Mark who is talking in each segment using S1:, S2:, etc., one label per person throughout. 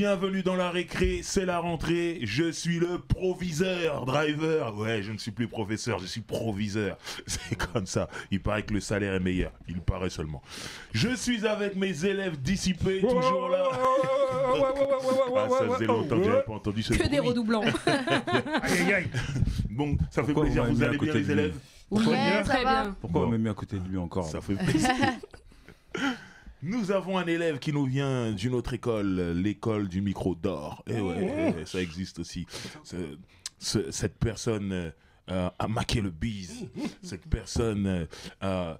S1: Bienvenue dans la récré, c'est la rentrée, je suis le proviseur, driver. Ouais, je ne suis plus professeur, je suis proviseur. C'est comme ça, il paraît que le salaire est meilleur, il paraît seulement. Je suis avec mes élèves dissipés, toujours là. Ah, ça faisait longtemps que j'avais pas entendu ce
S2: Que des
S1: bruit.
S2: redoublants.
S1: Aïe, aïe. Bon, ça fait plaisir, vous allez bien les élèves?
S2: Oui, très bien.
S3: Pourquoi on m'a mis à côté de lui encore?
S1: Ça fait plaisir. Nous avons un élève qui nous vient d'une autre école, l'école du micro d'or. Et ouais, ça existe aussi. Cette personne a maqué le bise. Cette personne a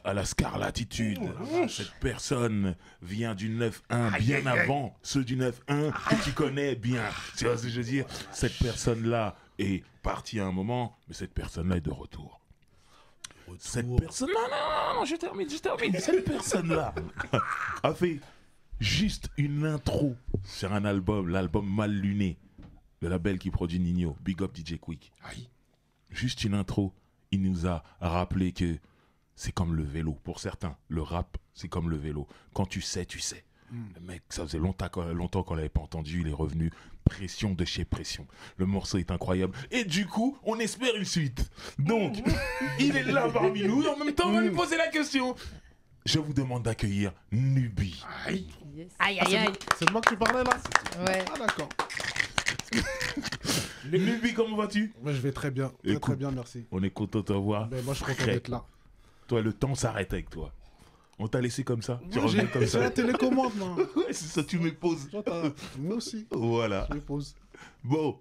S1: la scarlatitude. Cette personne vient du 9-1 bien avant ceux du 9-1 que tu connais bien. Tu vois ce que je veux dire? Cette personne-là est partie à un moment, mais cette personne-là est de retour. Cette personne, non, je termine. Cette personne-là a fait juste une intro sur un album, l'album Mal Luné, le label qui produit Nino, Big Up DJ Quick. Aïe. Juste une intro, il nous a rappelé que c'est comme le vélo. Pour certains, le rap, c'est comme le vélo. Quand tu sais, tu sais. Le mec, ça faisait longtemps qu'on l'avait pas entendu, il est revenu. Pression de chez Pression. Le morceau est incroyable. Et du coup, on espère une suite. Donc, il est là parmi nous et en même temps, on va lui poser la question. Je vous demande d'accueillir Nubi.
S4: Aïe.
S2: Yes. Aïe, aïe, aïe.
S4: C'est de moi que tu parlais là?
S2: Ouais.
S4: Ah d'accord.
S1: Nubi, comment vas-tu?
S4: Moi je vais très bien. Très bien, merci.
S1: On est content de te voir.
S4: Ben, moi je suis content d'être là.
S1: Toi, le temps s'arrête avec toi. On t'a laissé comme ça. Tu
S4: Moi,
S1: reviens comme
S4: c'est
S1: ça.
S4: la télécommande, moi.
S1: Ouais, c'est ça, tu me poses.
S4: Moi aussi.
S1: Voilà.
S4: Je me pose.
S1: Bon,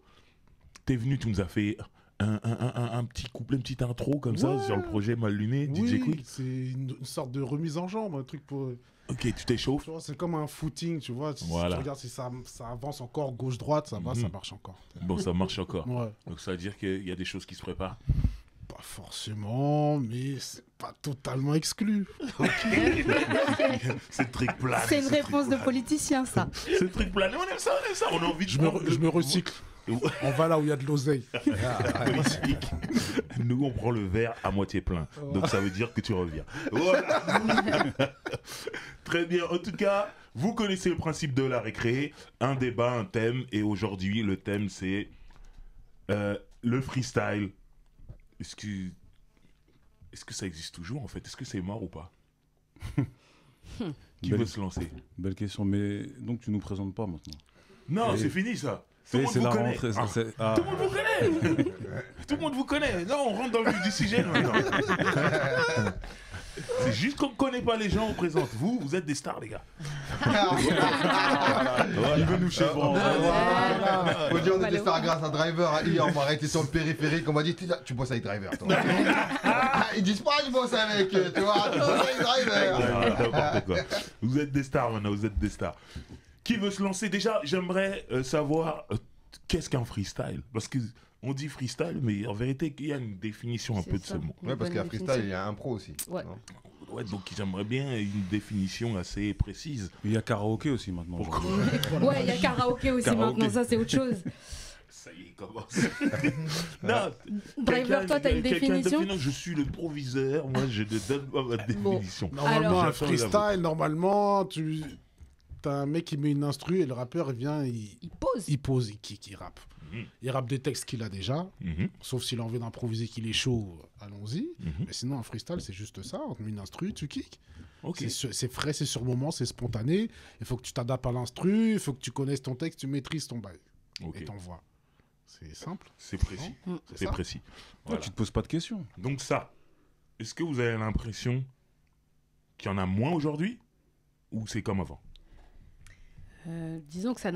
S1: t'es venu, tu nous as fait un petit couplet, une petite intro comme ça sur le projet Mal Luné, DJ
S4: Oui,
S1: Quick.
S4: c'est une sorte de remise en jambe, un truc pour...
S1: Ok, tu t'échauffes.
S4: Tu vois, c'est comme un footing, tu vois. Si
S1: Voilà.
S4: tu regardes si ça avance encore gauche-droite, ça va, ça marche encore.
S1: Bon, ça marche encore.
S4: Ouais.
S1: Donc ça veut dire qu'il y a des choses qui se préparent.
S4: Pas forcément, mais c'est pas totalement exclu.
S1: C'est le truc plané.
S2: C'est une réponse de politicien, ça.
S1: C'est le truc plané, on aime ça. On a envie de...
S4: Je me recycle. On va là où il y a de l'oseille.
S1: Politique. Nous, on prend le verre à moitié plein. Donc ça veut dire que tu reviens. Voilà. Très bien. En tout cas, vous connaissez le principe de la récré. Un débat, un thème. Et aujourd'hui, le thème, c'est le freestyle. Est-ce que ça existe toujours, en fait? Est-ce que c'est mort ou pas? Qui veut se lancer?
S3: Belle question, mais donc tu nous présentes pas maintenant?
S1: Non, c'est fini ça. Tout le monde
S3: C'est
S1: vous
S3: la
S1: connaît.
S3: rentrée.
S1: Ah. Tout le monde vous connaît. Tout le monde vous connaît. Non, on rentre dans le vif du sujet maintenant. C'est juste qu'on ne connaît pas les gens, on présente. Vous êtes des stars, les gars. Il veut nous chevron.
S5: Faut dire on est des stars grâce à Driver. Hier, on m'a arrêté sur le périphérique. On m'a dit tu bosses avec Driver, toi. Ils disent pas je bosse avec, tu vois. Tu bosses avec Driver.
S1: N'importe quoi. Vous êtes des stars maintenant, vous êtes des stars. Qui veut se lancer? Déjà, j'aimerais savoir qu'est-ce qu'un freestyle? Parce que on dit freestyle, mais en vérité, il y a une définition un peu de ce mot.
S5: Ouais, parce qu'à freestyle, il y a un pro aussi.
S2: Ouais.
S1: Ouais, donc j'aimerais bien une définition assez précise.
S3: Il y a karaoké aussi maintenant.
S1: Pourquoi?
S2: Ouais, il y a karaoké aussi maintenant, ça c'est autre chose.
S1: Ça y est, commence. Non,
S2: Driver, toi, t'as une définition?
S1: Non, je suis le proviseur, moi je te donne pas ma définition.
S4: Normalement,
S2: Alors-
S4: un freestyle, normalement, t'as un mec qui met une instru et le rappeur il vient,
S2: Il pose.
S4: il kick, il rappe. Il rappe des textes qu'il a déjà, sauf s'il a envie d'improviser qu'il est chaud, allons-y. Mais sinon, un freestyle, c'est juste ça. On te met une instru, tu kicks.
S1: Ok.
S4: C'est frais, c'est sur le moment, c'est spontané. Il faut que tu t'adaptes à l'instru, il faut que tu connaisses ton texte, tu maîtrises ton bail.
S1: Ok.
S4: Et t'envoies. C'est simple.
S1: C'est précis. C'est
S4: ça.
S1: précis. Voilà.
S3: Tu te poses pas de questions.
S1: Donc ça, est-ce que vous avez l'impression qu'il y en a moins aujourd'hui ou c'est comme avant?
S2: Disons que ça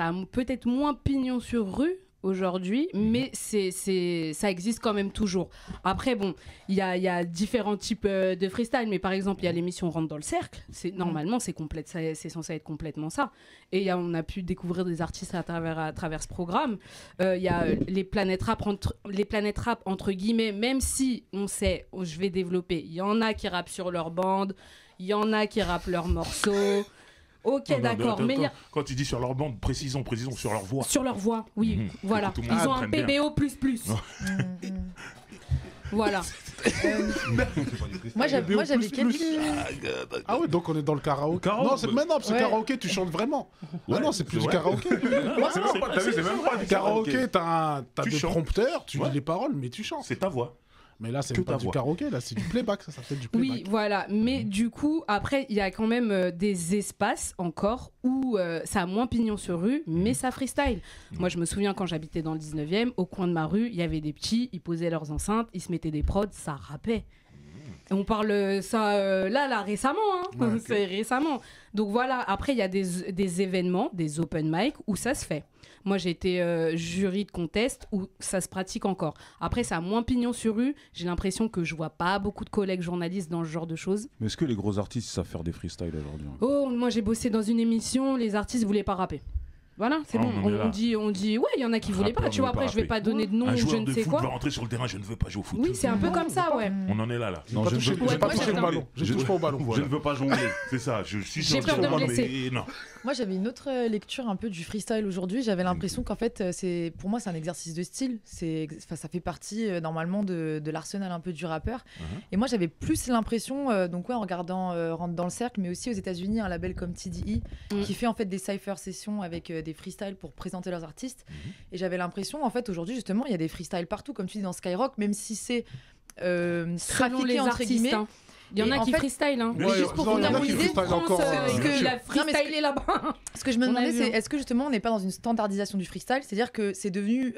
S2: a peut-être moins pignon sur rue aujourd'hui, mais ça existe quand même toujours. Après, bon, il y a différents types de freestyle, mais par exemple, il y a l'émission Rentre dans le cercle. Normalement, c'est censé être complètement ça. Et on a pu découvrir des artistes à travers ce programme. Il y a les planètes rap, entre guillemets, même si on sait, je vais développer, il y en a qui rappent sur leur bande, il y en a qui rappent leurs morceaux. Ok, d'accord, mais
S1: quand tu dis sur leur bande, précisons sur leur voix.
S2: sur leur voix, oui, voilà.
S1: Tout le monde
S2: Ils ont un
S1: comprenne bien.
S2: PBO++. Voilà.
S6: Moi, j'avais quelques.
S4: Ah ouais, donc on est dans le karaoké. Non, c'est maintenant, parce que karaoké, tu chantes vraiment. Ah non, c'est plus du karaoké.
S1: C'est même pas du
S4: Karaoké, t'as
S1: Tu
S4: des
S1: chantes.
S4: prompteurs, tu dis les paroles, mais tu chantes.
S1: C'est ta voix.
S4: Mais là, c'est
S1: que
S4: pas
S1: ta
S4: du
S1: voix.
S4: karaoké, là, c'est du playback, ça s'appelle du playback.
S2: Oui, voilà. Mais du coup, après, il y a quand même des espaces encore où ça a moins pignon sur rue, mais ça freestyle. Moi, je me souviens quand j'habitais dans le 19e, au coin de ma rue, il y avait des petits, ils posaient leurs enceintes, ils se mettaient des prods, ça rappait. Et on parle ça là récemment, hein.
S4: Ouais, ok.
S2: C'est récemment. Donc voilà, après il y a des événements, des open mic où ça se fait. Moi j'ai été jury de contest où ça se pratique encore. Après ça a moins pignon sur rue, j'ai l'impression que je vois pas beaucoup de collègues journalistes dans ce genre de choses.
S3: Mais est-ce que les gros artistes savent faire des freestyles aujourd'hui?
S2: Oh, moi j'ai bossé dans une émission, les artistes voulaient pas rapper. Voilà, c'est
S1: Ah,
S2: bon.
S1: on en est là.
S2: On dit, ouais, il y en a qui voulaient
S1: Rappeur
S2: pas. Tu vois,
S1: ne veut pas
S2: après, je vais
S1: rapper.
S2: pas donner de nom
S1: Un
S2: ou je
S1: joueur
S2: ne
S1: de
S2: sais
S1: foot
S2: quoi.
S1: va rentrer sur le terrain, je ne veux pas jouer au foot.
S2: Oui, c'est un peu comme ça, ouais.
S1: On en est là.
S3: Non,
S4: J'ai pas touché- j'ai pas
S6: moi,
S4: touché le
S6: j'attends.
S4: ballon. Je touche pas au ballon.
S3: Je
S1: Voilà.
S3: ne veux pas jongler.
S1: C'est ça, je suis
S2: J'ai
S1: sur
S2: peur
S1: le
S2: de me
S1: terrain,
S2: blesser.
S1: mais non.
S6: Moi, j'avais une autre lecture un peu du freestyle aujourd'hui. J'avais l'impression qu'en fait, pour moi, c'est un exercice de style. Ça fait partie normalement de l'arsenal un peu du rappeur. Et moi, j'avais plus l'impression, donc ouais, en regardant Rentre dans le cercle, mais aussi aux États-Unis, un label comme TDE qui fait en fait des cypher sessions avec des freestyles pour présenter leurs artistes. Et j'avais l'impression, en fait, aujourd'hui, justement, il y a des freestyles partout, comme tu dis dans Skyrock, même si c'est
S2: Selon
S6: trafiqué
S2: les
S6: entre
S2: artistes,
S6: guillemets.
S2: hein. Il y en
S6: Et
S2: a
S6: en
S2: qui
S6: fait-
S2: freestyle, hein.
S1: Ouais,
S2: Juste pour
S4: non,
S2: vous
S4: il y en a
S2: donner
S4: qui
S2: une idée,
S4: freestyle
S2: France,
S4: encore,
S2: est-ce
S4: bien
S2: que
S4: sûr.
S2: la
S6: Non, mais
S2: freestyle est là-bas?
S6: Ce que je me
S2: On a
S6: demandais,
S2: vu,
S6: c'est
S2: hein.
S6: est-ce que justement on n'est pas dans une standardisation du freestyle, c'est-à-dire que c'est devenu,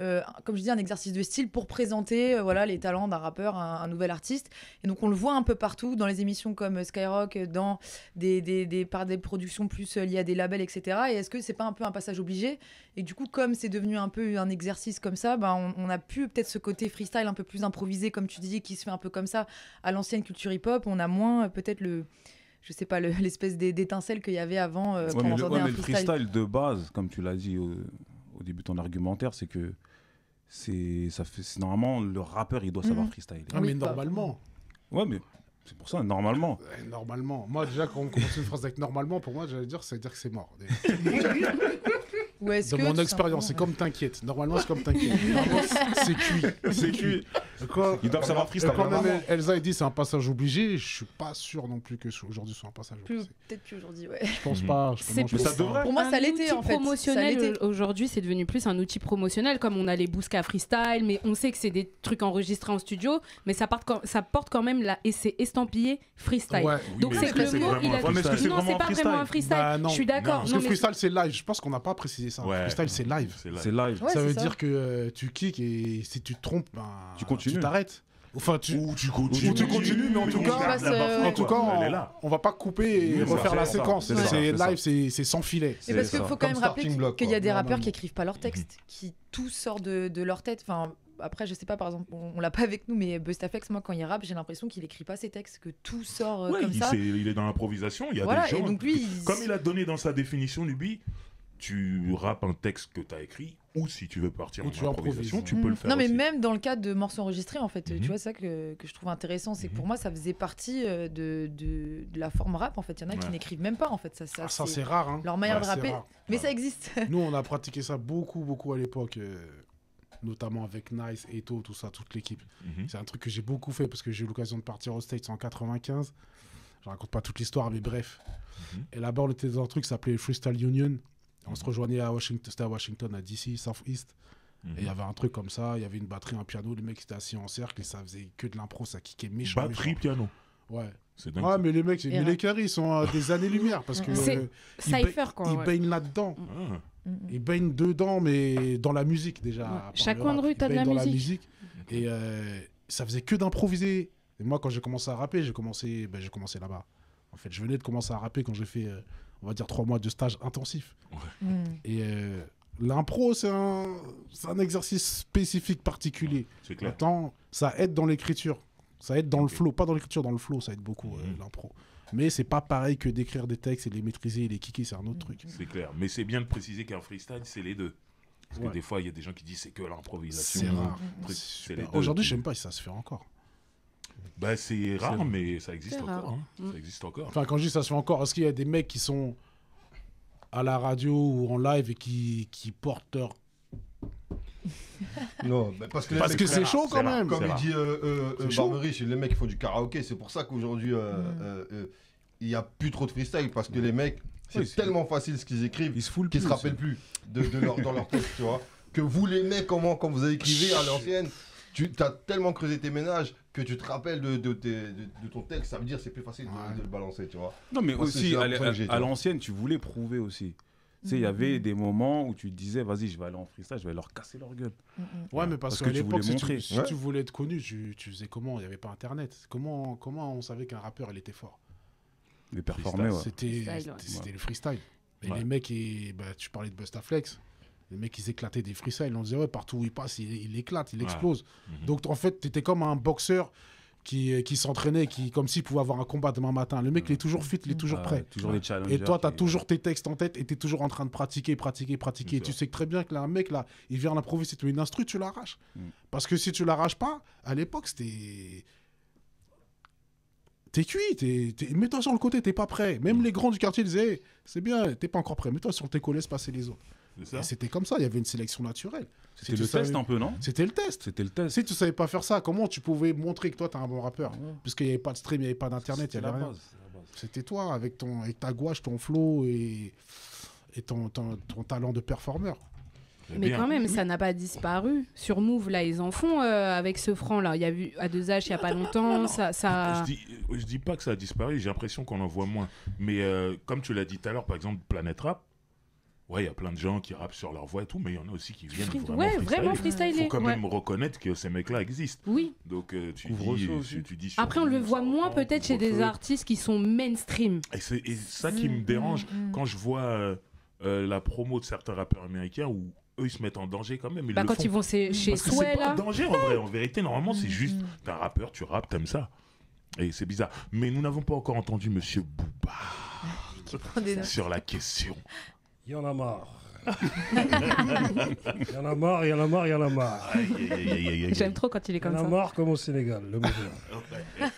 S6: comme je dis, un exercice de style pour présenter voilà, les talents d'un rappeur, un nouvel artiste. Et donc on le voit un peu partout dans les émissions comme Skyrock, dans par des productions plus liées à des labels, etc. Et est-ce que c'est pas un peu un passage obligé? Et du coup, comme c'est devenu un peu un exercice comme ça, ben, on a plus peut-être ce côté freestyle un peu plus improvisé, comme tu dis, qui se fait un peu comme ça à l'ancienne culture hip-hop. On a moins peut-être je sais pas, l'espèce d'étincelle qu'il y avait avant
S3: Ouais,
S6: quand
S3: mais
S6: on
S3: le,
S6: entendait
S3: ouais,
S6: un
S3: mais le
S6: freestyle.
S3: freestyle de base, comme tu l'as dit au début de ton argumentaire, c'est que c'est normalement le rappeur il doit savoir freestyler.
S4: Ah, mais
S6: Oui,
S4: normalement.
S3: Ouais, mais c'est pour ça, normalement.
S4: Normalement. Moi, déjà, quand on commence une phrase avec normalement, pour moi, j'allais dire, ça veut dire que c'est mort.
S6: Ou est-ce
S4: De
S6: que,
S4: mon
S6: tout
S4: expérience, c'est
S6: simplement,
S4: comme t'inquiète. Normalement, c'est comme t'inquiète. Normalement, c'est cuit.
S3: C'est cuit.
S4: Quand,
S3: Ils doivent savoir
S4: et
S3: freestyle.
S4: quand même Elsa a dit c'est un passage obligé, je suis pas sûr non plus que aujourd'hui soit un passage obligé.
S6: peut-être plus aujourd'hui, ouais.
S4: Je pense pas.
S2: C'est
S4: vraiment, je
S2: plus-
S4: pense
S3: ça
S4: pas.
S3: devrait.
S6: Pour moi,
S2: Un
S6: ça l'était
S2: outil
S6: en fait. Ça
S2: promotionnel
S6: l'était.
S2: aujourd'hui, c'est devenu plus un outil promotionnel, comme on a les Bousca freestyle, mais on sait que c'est des trucs enregistrés en studio, mais ça porte quand même et c'est estampillé freestyle.
S4: Ouais.
S1: Oui,
S2: Donc
S1: mais
S2: c'est
S1: est-ce
S2: que
S1: que
S2: le
S1: c'est
S2: mot,
S1: vraiment
S2: il
S1: un
S2: a.
S3: Ouais, mais est-ce que c'est
S2: Non,
S3: vraiment
S2: c'est pas
S3: freestyle
S2: vraiment un freestyle.
S4: Bah, non.
S2: Je suis d'accord.
S4: Parce
S2: Non,
S4: que
S2: mais-
S4: freestyle, c'est live. Je pense qu'on n'a pas précisé ça.
S1: Ouais.
S4: Freestyle, c'est live.
S1: C'est là.
S3: C'est live.
S6: Ouais,
S4: Ça
S6: c'est
S4: veut dire que tu kicks et si tu te trompes, ben,
S3: Tu continues.
S4: tu t'arrêtes. Enfin,
S1: Ou tu continues.
S4: Ou tu continues, mais en tout cas-
S6: Passe, ouais.
S4: en tout cas,
S1: Elle est là.
S4: on va pas couper et
S1: Oui,
S4: refaire
S1: c'est
S4: la
S1: ça,
S4: séquence.
S3: c'est ça,
S4: C'est
S3: c'est
S4: live, c'est sans filet.
S6: Et parce
S3: C'est
S6: qu'il
S3: ça.
S6: faut quand
S5: Comme
S6: même rappeler
S5: starting block,
S6: qu'il y a
S5: quoi.
S6: des rappeurs
S4: Normalement.
S6: qui écrivent pas leurs textes, qui tout sort de leur tête. Enfin, après, je sais pas, par exemple, on l'a pas avec nous, mais Bustaflex, moi, quand il rappe, j'ai l'impression qu'il écrit pas ses textes, que tout sort
S1: Ouais,
S6: comme ça.
S1: il est dans l'improvisation. Il y a
S6: Voilà,
S1: des gens.
S6: et donc lui,
S1: Comme il a donné dans sa définition, lui, tu rappes un texte que tu as écrit, ou si tu veux partir
S4: Ou
S1: en
S4: tu
S1: improvisation,
S4: improvises.
S1: tu peux le faire
S6: Non, mais
S1: aussi.
S6: même dans le cadre de morceaux enregistrés, en fait,
S1: Mhm.
S6: tu vois, c'est ça que je trouve intéressant, c'est que pour moi, ça faisait partie de la forme rap, en fait. Il y en a qui
S1: Ouais.
S6: n'écrivent même pas, en fait. Ça,
S4: Ah, ça, c'est rare. Hein.
S6: leur manière
S1: Ouais,
S6: de
S4: c'est
S6: rapper.
S4: rare.
S6: Mais
S1: Ouais.
S6: ça existe.
S4: Nous, on a pratiqué ça beaucoup à l'époque, notamment avec Nice, Eto, tout ça, toute l'équipe.
S1: Mhm.
S4: C'est un truc que j'ai beaucoup fait parce que j'ai eu l'occasion de partir aux States en 95. Je raconte pas toute l'histoire, mais bref.
S1: Mhm.
S4: Et là-bas, on était dans un truc qui s'appelait Freestyle Union. On se rejoignait à Washington, c'était à Washington, à DC, Southeast.
S1: Mhm.
S4: Et il y avait un truc comme ça, il y avait une batterie, un piano, les mecs étaient assis en cercle et ça faisait que de l'impro, ça kickait méchant.
S1: Batterie,
S4: méchant.
S1: piano.
S4: Ouais.
S1: C'est dingue.
S4: Ouais, mais les mecs,
S6: Et
S4: mais les carrés, ils sont à des années-lumière parce que
S2: C'est
S4: ils
S2: Cypher, quoi.
S4: ils
S2: ouais.
S4: baignent là-dedans.
S1: Ah.
S4: Ils baignent dedans, mais dans la musique déjà.
S2: Ouais.
S4: à part
S2: Chaque
S4: le
S2: coin de
S4: rap.
S2: rue,
S4: Ils
S2: t'as de
S4: baignent
S2: la
S4: dans
S2: musique.
S4: Et ça faisait que d'improviser. Et moi, quand j'ai commencé à rapper, j'ai commencé là-bas. En fait, je venais de commencer à rapper quand j'ai fait, on va dire, 3 mois de stage intensif.
S6: Mm.
S4: Et l'impro, c'est un exercice spécifique, particulier.
S1: C'est clair.
S4: Maintenant, ça aide dans l'écriture. Ça aide dans le flow. Pas dans l'écriture, dans le flow, ça aide beaucoup, l'impro. Mais c'est pas pareil que d'écrire des textes et les maîtriser et les kicker, c'est un autre truc.
S1: C'est clair. Mais c'est bien de préciser qu'un freestyle, c'est les deux. Parce que
S4: Ouais.
S1: des fois, il y a des gens qui disent c'est que l'improvisation.
S4: C'est rare.
S1: Truc, c'est les deux.
S4: Aujourd'hui, je sais même pas si ça se fait encore.
S1: Bah, c'est rare, mais ça existe
S2: C'est
S1: encore.
S2: rare.
S1: Hein. Ça existe encore.
S4: Enfin, quand je dis ça se fait encore, est-ce qu'il y a des mecs qui sont à la radio ou en live et qui portent leur
S5: Non, mais parce que, les
S4: Parce
S5: mecs,
S4: que c'est chaud quand
S1: c'est rare.
S4: même.
S5: comme
S1: C'est
S5: il
S1: rare.
S5: dit Barbery, les mecs qui font du karaoké, c'est pour ça qu'aujourd'hui il n'y a plus trop de freestyle parce que les mecs, c'est
S3: Oui, c'est-
S5: tellement facile ce qu'ils écrivent
S3: Ils se foulent
S5: qu'ils se
S3: plus,
S5: rappellent plus dans leur tête, tu vois. Que vous les mecs, quand vous écrivez à l'ancienne, tu as tellement creusé tes ménages que tu te rappelles de ton texte, ça veut dire c'est plus facile de le balancer, tu vois.
S3: Non, mais
S5: Moi, c'est
S3: aussi,
S5: l'impression que j'ai, tu
S3: à
S5: vois.
S3: l'ancienne, tu voulais prouver aussi. Tu sais, il y avait des moments où tu te disais, vas-y, je vais aller en freestyle, je vais leur casser leur gueule.
S4: Ouais, mais parce
S3: Parce
S4: qu'à
S3: que tu
S4: l'époque,
S3: voulais
S4: si,
S3: montrer.
S4: si tu voulais être connu, tu faisais comment? Il n'y avait pas Internet. Comment on savait qu'un rappeur, il était fort?
S3: Les performer, ouais.
S4: C'était
S2: Freestyle, ouais.
S4: c'était le freestyle. Et
S1: Ouais.
S4: les mecs, tu parlais de Bustaflex. Les mecs, ils éclataient des freestyles. On disait, ouais, partout où il passe, il éclate, il explose.
S1: Mhm.
S4: Donc, en fait, tu étais comme un boxeur qui s'entraînait, comme s'il pouvait avoir un combat demain matin. Le mec, il est toujours fit, il est toujours prêt.
S3: Toujours des challenges.
S4: Et toi, tu as toujours tes textes en tête et tu es toujours en train de pratiquer.
S1: C'est
S4: Et tu
S1: ça.
S4: sais que très bien que là, un mec, là, il vient l'improviser, si tu mets une instru, tu l'arraches. Parce que si tu l'arraches pas, à l'époque, c'était. T'es cuit, mets-toi sur le côté, t'es pas prêt. Même les grands du quartier disaient, hey, c'est bien, t'es pas encore prêt, mets-toi sur tes collets, laisse passer les autres.
S1: C'est ça.
S4: Et c'était comme ça, il y avait une sélection naturelle.
S3: C'était
S4: Si
S3: le
S4: tu savais-
S3: test un peu, non?
S4: C'était le test.
S3: C'était le test.
S4: Si tu savais pas faire ça, comment tu pouvais montrer que toi, t'es un bon rappeur? Puisqu'il n'y avait pas de stream, il n'y avait pas d'internet, il
S3: C'était
S4: n'y avait
S3: la
S4: rien.
S3: base. c'est la base.
S4: C'était toi, avec ta gouache, ton flow et ton talent de performeur.
S1: C'est
S2: Mais
S1: bien.
S2: quand même, ça n'a pas disparu. Sur Move, là, ils en font avec ce franc-là. Il y a eu A2H il n'y a pas longtemps. Ça...
S1: Je dis pas que ça a disparu, j'ai l'impression qu'on en voit moins. Mais comme tu l'as dit tout à l'heure, par exemple, Planète Rap, ouais, il y a plein de gens qui rappent sur leur voix et tout, mais il y en a aussi qui viennent
S2: Ouais, vraiment
S1: freestyler.
S2: freestyler.
S1: Il faut quand
S2: ouais.
S1: même reconnaître que ces mecs-là existent.
S2: Oui.
S1: Donc tu
S3: Couvre-feu aussi.
S1: dis sur
S2: Après, on le
S1: Move,
S2: voit
S1: ça
S2: moins
S1: reprend,
S2: peut-être chez des
S1: couvre-feu.
S2: artistes qui sont mainstream.
S1: Et c'est ça qui me dérange quand je vois la promo de certains rappeurs américains où eux ils se mettent en danger quand même. Ils
S2: Bah,
S1: le
S2: quand
S1: font.
S2: ils vont chez
S1: Parce que c'est
S2: Sway,
S1: pas un
S2: là.
S1: danger en vrai. En vérité, normalement, c'est juste t'es un rappeur, tu rappes, t'aimes ça. Et c'est bizarre. Mais nous n'avons pas encore entendu Monsieur Booba
S6: Prends des notes.
S1: sur la question.
S7: Il y en a marre. Il y en a marre, il y en a marre, il y en a marre.
S1: Aïe, aïe, aïe, aïe, aïe, aïe.
S2: J'aime trop quand il est
S7: Il y en
S2: comme
S7: a
S2: ça.
S7: marre comme au Sénégal, le mouvement.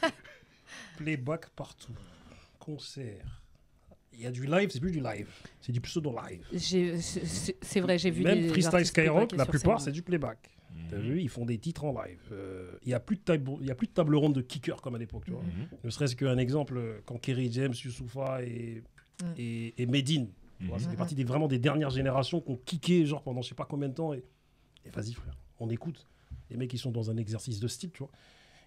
S7: Playback partout. Concert. Il y a du live, c'est plus du live. C'est du pseudo-live.
S2: C'est vrai, j'ai vu
S7: Même
S2: des
S7: Freestyle
S2: artistes
S7: Skyrock,
S2: playbacker
S7: la
S2: sur
S7: plupart,
S2: scène.
S7: c'est du playback. T'as vu, ils font des titres en live. Il n'y a plus de table ronde de kicker comme à l'époque, tu vois. Ne serait-ce qu'un exemple, quand Kerry James, Youssoupha et Medine, tu vois, c'était partie vraiment des dernières générations qui ont kické genre pendant je sais pas combien de temps. Et vas-y frère, on écoute. Les mecs, ils sont dans un exercice de style, tu vois.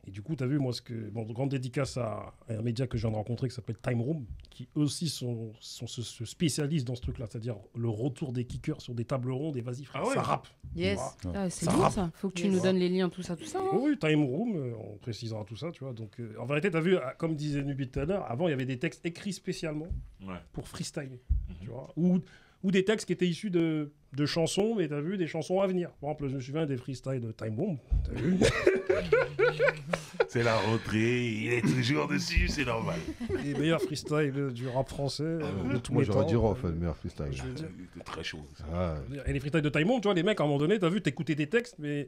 S7: Et du coup, tu as vu, moi, grande dédicace à un média que je viens de rencontrer qui s'appelle Time Room, qui eux aussi se spécialisent dans ce truc-là, c'est-à-dire le retour des kickers sur des tables rondes et vas-y, frère,
S1: Ah ouais.
S7: ça rappe.
S6: Yes.
S7: Tu vois.
S2: Ah, c'est
S7: Ça
S2: bon
S7: rappe.
S2: ça. Faut que tu
S6: Yes.
S2: nous donnes les liens, tout ça, tout ça. hein.
S7: Oui, Time Room, on précisera tout ça, tu vois. Donc, en vérité, tu as vu, comme disait Nubi tout à l'heure, avant, il y avait des textes écrits spécialement
S1: Ouais.
S7: pour freestyler, tu vois. Ou des textes qui étaient issus de chansons, mais tu as vu, des chansons à venir. Par exemple, je me souviens des freestyles de Time Bomb, t'as vu.
S1: C'est la rentrée, il est toujours dessus, c'est normal.
S7: Les meilleurs freestyles du rap français de tous
S5: Moi
S7: les
S5: j'aurais
S7: temps.
S5: dit Rof, le meilleur freestyle.
S7: Je veux dire.
S1: C'est très chaud. ça.
S5: Ah,
S7: Et les freestyles de Time Bomb, tu vois, les mecs, à un moment donné, tu as vu, t'écoutais des textes, mais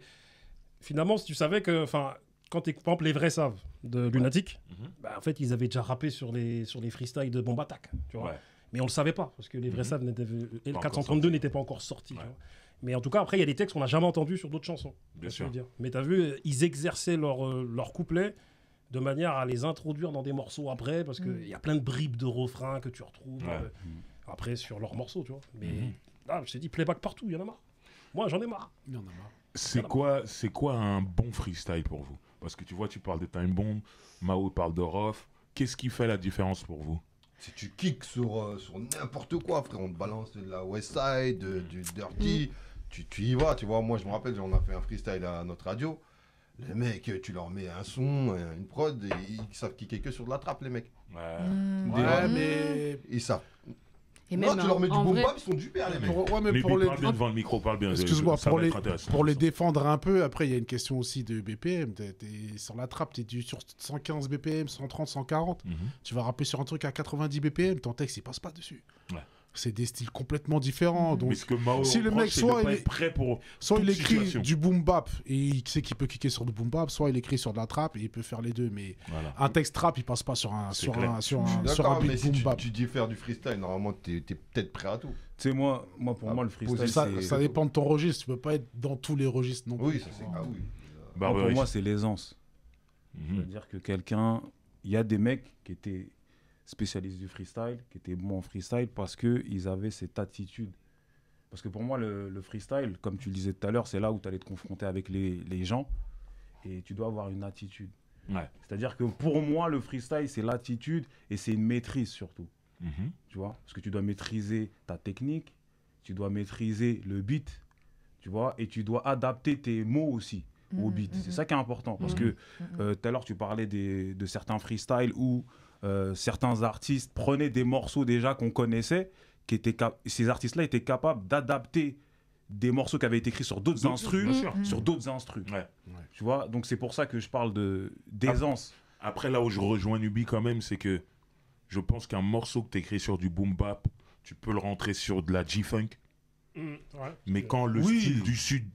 S7: finalement, si tu savais que, enfin, quand par exemple, les vrais savent de Lunatic, bah, en fait, ils avaient déjà rappé sur les freestyles de Bomb Attack, tu vois.
S1: Ouais.
S7: Mais on le savait pas, parce que les vrais savent, et le
S1: encore
S7: 432
S1: sorti.
S7: n'était pas encore sorti.
S1: Ouais.
S7: Tu vois. Mais en tout cas, après, il y a des textes qu'on n'a jamais entendus sur d'autres chansons.
S1: Bien
S7: C'est ce que je
S1: sûr.
S7: veux dire. Mais tu as vu, ils exerçaient leur couplet de manière à les introduire dans des morceaux après, parce qu'il y a plein de bribes de refrains que tu retrouves
S1: Ouais.
S7: après sur leurs morceaux, tu vois. Mais là, je t'ai dit, playback partout, il y en a marre. Moi, j'en ai marre.
S4: Il y en a marre.
S1: C'est quoi un bon freestyle pour vous? Parce que tu vois, tu parles de Time Bomb, Mao parle de Rof. Qu'est-ce qui fait la différence pour vous?
S5: si tu kicks sur n'importe quoi, frère, on te balance de la West Side, du Dirty, tu y vas, tu vois. Moi, je me rappelle, on a fait un freestyle à notre radio. Les mecs, tu leur mets un son, une prod, et ils savent kicker que sur de la trappe, les mecs.
S1: Ouais.
S4: Ouais, mais.
S5: Ils savent.
S2: Et
S5: Non, tu leur mets du
S2: en
S5: boom
S2: vrai-
S5: bap, ils sont du père, les mecs.
S1: Mais
S4: pour les.
S1: parle bien devant le micro, parle bien.
S4: Excuse-moi,
S1: ça va être intéressant.
S4: pour les défendre un peu, après, il y a une question aussi de BPM. T'es sur la trappe, t'es sur 115 BPM, 130, 140.
S1: Mhm.
S4: Tu vas rapper sur un truc à 90 BPM, ton texte, il passe pas dessus.
S1: Ouais.
S4: c'est des styles complètement différents. Donc,
S1: Mais ce que Mao
S4: si le
S1: reproche,
S4: mec,
S1: c'est de
S4: soit
S1: pas
S4: il
S1: être prêt pour
S4: soit
S1: toute
S4: il écrit
S1: situation.
S4: du boom bap et il sait qu'il peut kicker sur du boom bap, soit il écrit sur de la trap et il peut faire les deux. Mais
S1: Voilà.
S4: un texte trap, il passe pas sur un,
S1: C'est
S4: sur
S1: clair.
S4: un, sur
S5: Je suis
S4: un, sur
S5: d'accord,
S4: un
S5: mais
S4: beat
S5: si
S4: boom bap.
S5: tu dis faire du freestyle, normalement, t'es peut-être prêt à tout.
S3: Tu sais, moi, pour moi, le freestyle,
S4: Ça,
S3: c'est...
S4: ça dépend de ton registre. Tu peux pas être dans tous les registres non plus.
S5: Oui, ça c'est. Ah oui.
S3: Moi, pour moi, c'est l'aisance.
S1: Mhm.
S3: C'est-à-dire que quelqu'un... Il y a des mecs qui étaient spécialistes du freestyle, qui étaient bons en freestyle parce qu'ils avaient cette attitude. Parce que pour moi, le freestyle, comme tu le disais tout à l'heure, c'est là où tu allais te confronter avec les gens et tu dois avoir une attitude.
S1: Ouais.
S3: C'est-à-dire que pour moi, le freestyle, c'est l'attitude et c'est une maîtrise surtout.
S1: Mhm.
S3: Tu vois, parce que tu dois maîtriser ta technique, tu dois maîtriser le beat, tu vois, et tu dois adapter tes mots aussi au beat. C'est ça qui est important. Parce que tout à l'heure, tu parlais de certains freestyles où certains artistes prenaient des morceaux déjà qu'on connaissait, ces artistes-là étaient capables d'adapter des morceaux qui avaient été écrits sur d'autres instrus,
S1: bien sûr.
S3: sur d'autres instrus.
S1: Ouais.
S3: Tu vois, donc c'est pour ça que je parle d'aisance.
S1: Après, là où je rejoins Nubi quand même, c'est que je pense qu'un morceau que tu écris sur du boom bap, tu peux le rentrer sur de la G-Funk. Mais quand le style du Sud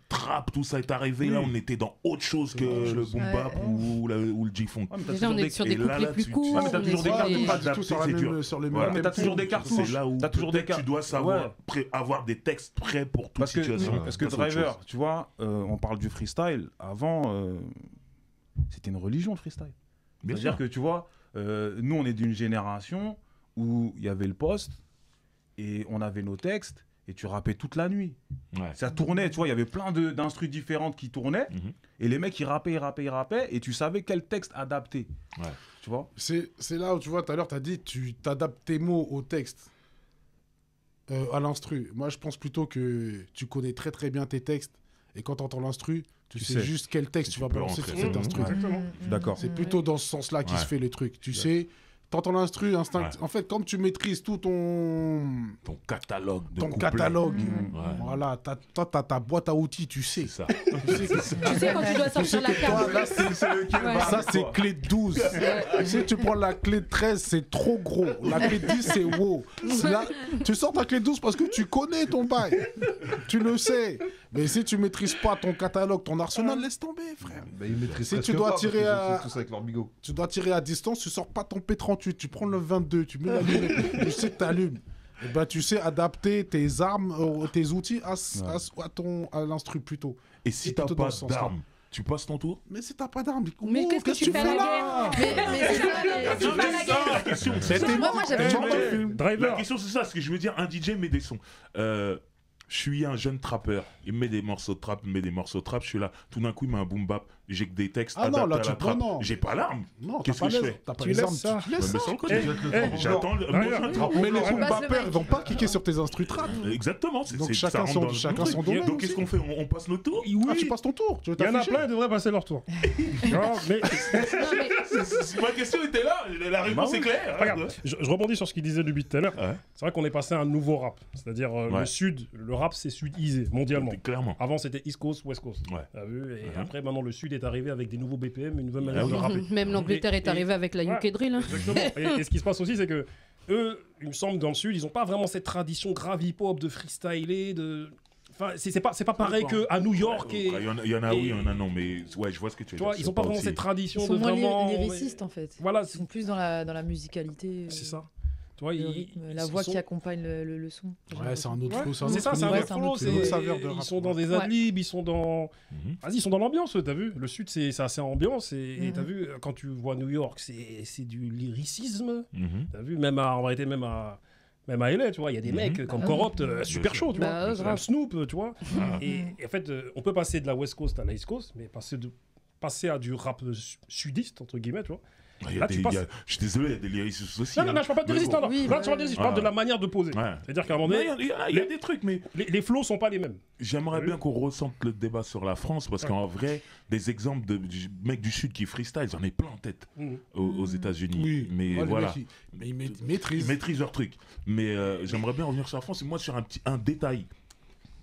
S1: trap, tout ça est arrivé, là, on était dans autre chose que le boom bap ou le G-Funk.
S2: Déjà, on est sur des couplets plus courts.
S3: mais t'as
S2: on est
S3: toujours des
S2: sur
S3: cartons,
S2: des-
S4: Pas du tout
S1: Adapté,
S4: sur la
S1: c'est
S4: même,
S1: dur.
S4: sur les mêmes
S1: Voilà.
S3: Mais t'as
S4: tempos.
S3: toujours des cartouches.
S1: C'est là où
S3: T'as toujours des
S1: peut-être tu dois savoir avoir des textes prêts pour toute
S3: Parce que,
S1: situation.
S3: parce que
S1: Ça, c'est autre
S3: Driver,
S1: chose.
S3: tu vois, on parle du freestyle. Avant, c'était une religion, le freestyle.
S1: Bien
S3: C'est-à-dire
S1: sûr.
S3: que, tu vois, nous, on est d'une génération où il y avait le poste et on avait nos textes et tu rappais toute la nuit.
S1: Ouais.
S3: Ça tournait, tu vois, il y avait plein d'instrus différentes qui tournaient et les mecs, ils rappaient et tu savais quel texte adapter.
S1: Ouais.
S3: Tu vois.
S4: C'est là où tu vois, tout à l'heure, tu as dit, tu t'adaptes tes mots au texte, à l'instru. Moi, je pense plutôt que tu connais très très bien tes textes et quand tu entends l'instru, tu sais
S3: sais.
S4: juste quel texte
S1: Tu
S4: tu vas
S1: peux
S4: balancer
S1: rentrer.
S4: sur cet
S1: Mhm.
S4: instru.
S7: Exactement.
S3: Je suis d'accord.
S4: C'est plutôt dans ce sens-là qui
S1: Ouais.
S4: se fait le truc. Tu sais, t'entends l'instru, instinct.
S1: Ouais.
S4: En fait, comme tu maîtrises tout ton
S1: catalogue de
S4: ton
S1: couplets.
S4: catalogue,
S1: Ouais.
S4: voilà, toi, t'as ta boîte à outils, tu sais.
S1: C'est ça.
S4: Tu sais que-
S2: Tu sais quand tu dois sortir la
S4: toi,
S2: carte.
S4: là, ça, c'est clé 12. Si tu prends la clé 13, c'est trop gros. La clé 10, c'est wow. Là, tu sors ta clé 12 parce que tu connais ton bail. Tu le sais. Mais si tu maîtrises pas ton catalogue, ton arsenal, laisse tomber, frère.
S5: Bah, ils maîtrisent
S4: Si
S5: presque
S4: tu dois
S5: pas, parce
S4: tirer
S5: qu'ils
S4: à-
S5: sont tous avec leur bigot.
S4: Tu dois tirer à distance, tu sors pas ton P38, tu prends le 22, tu mets la lunette, tu sais que t'allumes. Et ben, tu sais adapter tes armes, tes outils à l'instru plutôt.
S1: Et si
S4: C'est
S1: t'as
S4: plutôt dans
S1: pas
S4: ce sens-là.
S1: d'armes, tu passes ton tour?
S4: Mais si t'as pas d'armes,
S2: Mais qu'est-ce que tu fais à la
S4: là
S6: Mais c'est ça,
S2: Tu fais la guerre.
S1: La question,
S4: C'était
S6: Moi, j'avais
S4: t'es
S6: jamais-
S4: mort dans le film.
S1: La
S7: Driver.
S1: question c'est ça, ce que je veux dire, un DJ met des sons. Je suis un jeune trappeur, il met des morceaux de trap, il met des morceaux de trap, je suis là, tout d'un coup il met un boom bap, j'ai que des textes
S4: Ah non,
S1: adaptés
S4: là,
S1: à la
S4: tu
S1: trappe,
S4: non.
S1: j'ai pas l'arme.
S4: Non, t'as
S1: Qu'est-ce
S4: pas
S1: que je
S4: les-
S1: fais?
S4: t'as pas
S7: Tu
S4: les
S7: laisses
S4: armes,
S7: ça.
S4: tu laisses
S1: Ouais, mais
S4: ça.
S1: sans le côté.
S7: Eh,
S1: J'attends le
S7: Driver.
S1: prochain tour.
S4: Mais les
S6: On
S4: boom
S6: passe le
S4: bappers,
S6: mic.
S4: ils vont pas cliquer sur tes instrus trap.
S1: Exactement,
S4: Donc
S1: ça
S4: chacun
S1: rentre
S4: son-
S1: dans le
S4: chacun
S1: truc.
S4: son domaine
S1: Donc qu'est-ce
S4: aussi.
S1: qu'on fait? On passe notre tour?
S4: Ah, tu passes ton tour, tu veux
S7: Il y en a
S4: t'afficher.
S7: plein, ils devraient passer leur tour. Non, mais
S2: Non, mais
S1: Ma question était là, la réponse
S3: Bah
S1: est claire.
S7: regarde, je rebondis sur ce qu'il disait Luby tout à l'heure.
S1: Ouais.
S7: C'est vrai qu'on est passé à un nouveau rap. C'est-à-dire
S1: Ouais.
S7: le Sud, le rap c'est sudisé mondialement.
S1: Clairement.
S7: Avant c'était East Coast, West Coast.
S1: Ouais.
S7: T'as vu? Et
S1: Mhm.
S7: après maintenant le Sud est arrivé avec des nouveaux BPM, une nouvelle manière
S1: oui.
S7: de rapper.
S2: même l'Angleterre est
S7: Et-
S2: arrivée avec la
S7: Ouais.
S2: UK Drill. hein.
S7: Exactement. Et ce qui se passe aussi, c'est que eux, il me semble, dans le Sud, ils n'ont pas vraiment cette tradition grave hip-hop de freestyler, de. Enfin, c'est pas pareil qu'à New York. Et,
S1: Il y en a oui, il
S7: et-
S1: y en a non, mais ouais, je vois ce que tu veux
S7: tu
S1: dire.
S7: vois, ils n'ont pas vraiment
S1: aussi-
S7: cette tradition
S6: Ils sont
S7: de
S6: moins
S7: vraiment.
S6: lyricistes en fait.
S7: Voilà,
S6: Ils sont plus dans la musicalité.
S7: c'est ça. Tu vois,
S6: Le
S7: ils-
S6: rythme, la
S7: ils
S6: voix
S7: sont-
S6: qui accompagne le son.
S4: Ouais, c'est un autre
S7: Ouais,
S4: flow,
S7: c'est ça, c'est un
S6: Ouais,
S7: vrai
S6: c'est un
S7: flow,
S6: autre
S7: c'est-
S6: flow.
S4: une autre saveur de
S7: ils
S4: rap.
S7: sont dans des
S6: Ouais.
S7: adlibs, ils sont dans.
S1: Mhm.
S7: Vas-y, ils sont dans l'ambiance, t'as vu. Le Sud, c'est assez ambiance. Et
S6: Mhm.
S7: t'as vu, quand tu vois New York, c'est du lyricisme.
S1: Mhm.
S7: T'as vu, en réalité, même à LA, tu vois, il y a des
S1: Mhm.
S7: mecs comme
S6: Bah,
S7: Corrupt, super
S1: sûr.
S7: chaud, tu
S2: Bah,
S7: vois.
S2: grave.
S7: Même Snoop, tu vois.
S1: Ah.
S7: Et en fait, on peut passer de la West Coast à la East Coast, mais passer à du rap sudiste, entre guillemets, tu vois.
S1: Il y a
S7: Là,
S1: des-
S7: tu
S1: il y a-
S7: passes-
S1: Je suis désolé, il y a des lyricistes aussi.
S7: Non, je parle pas de
S1: Mais
S7: résistance.
S1: bon.
S6: Oui,
S7: Là,
S6: bah,
S7: tu parles de résistance, je parle de la manière de poser.
S1: Ouais.
S7: C'est-à-dire qu'à un moment
S1: Mais
S7: donné,
S1: il y a des trucs, mais
S7: les flows sont pas les mêmes.
S1: j'aimerais
S7: Oui.
S1: bien qu'on ressente le débat sur la France parce
S7: Ouais.
S1: qu'en vrai, des exemples de mecs du Sud qui freestyle, j'en ai plein en tête
S7: Mhm.
S1: aux États-Unis.
S4: Oui,
S1: mais
S4: ouais, les
S1: voilà.
S4: mecs, mais ils
S1: Ils
S4: maîtrisent.
S1: maîtrisent leur truc. Mais j'aimerais bien revenir sur la France et moi sur un détail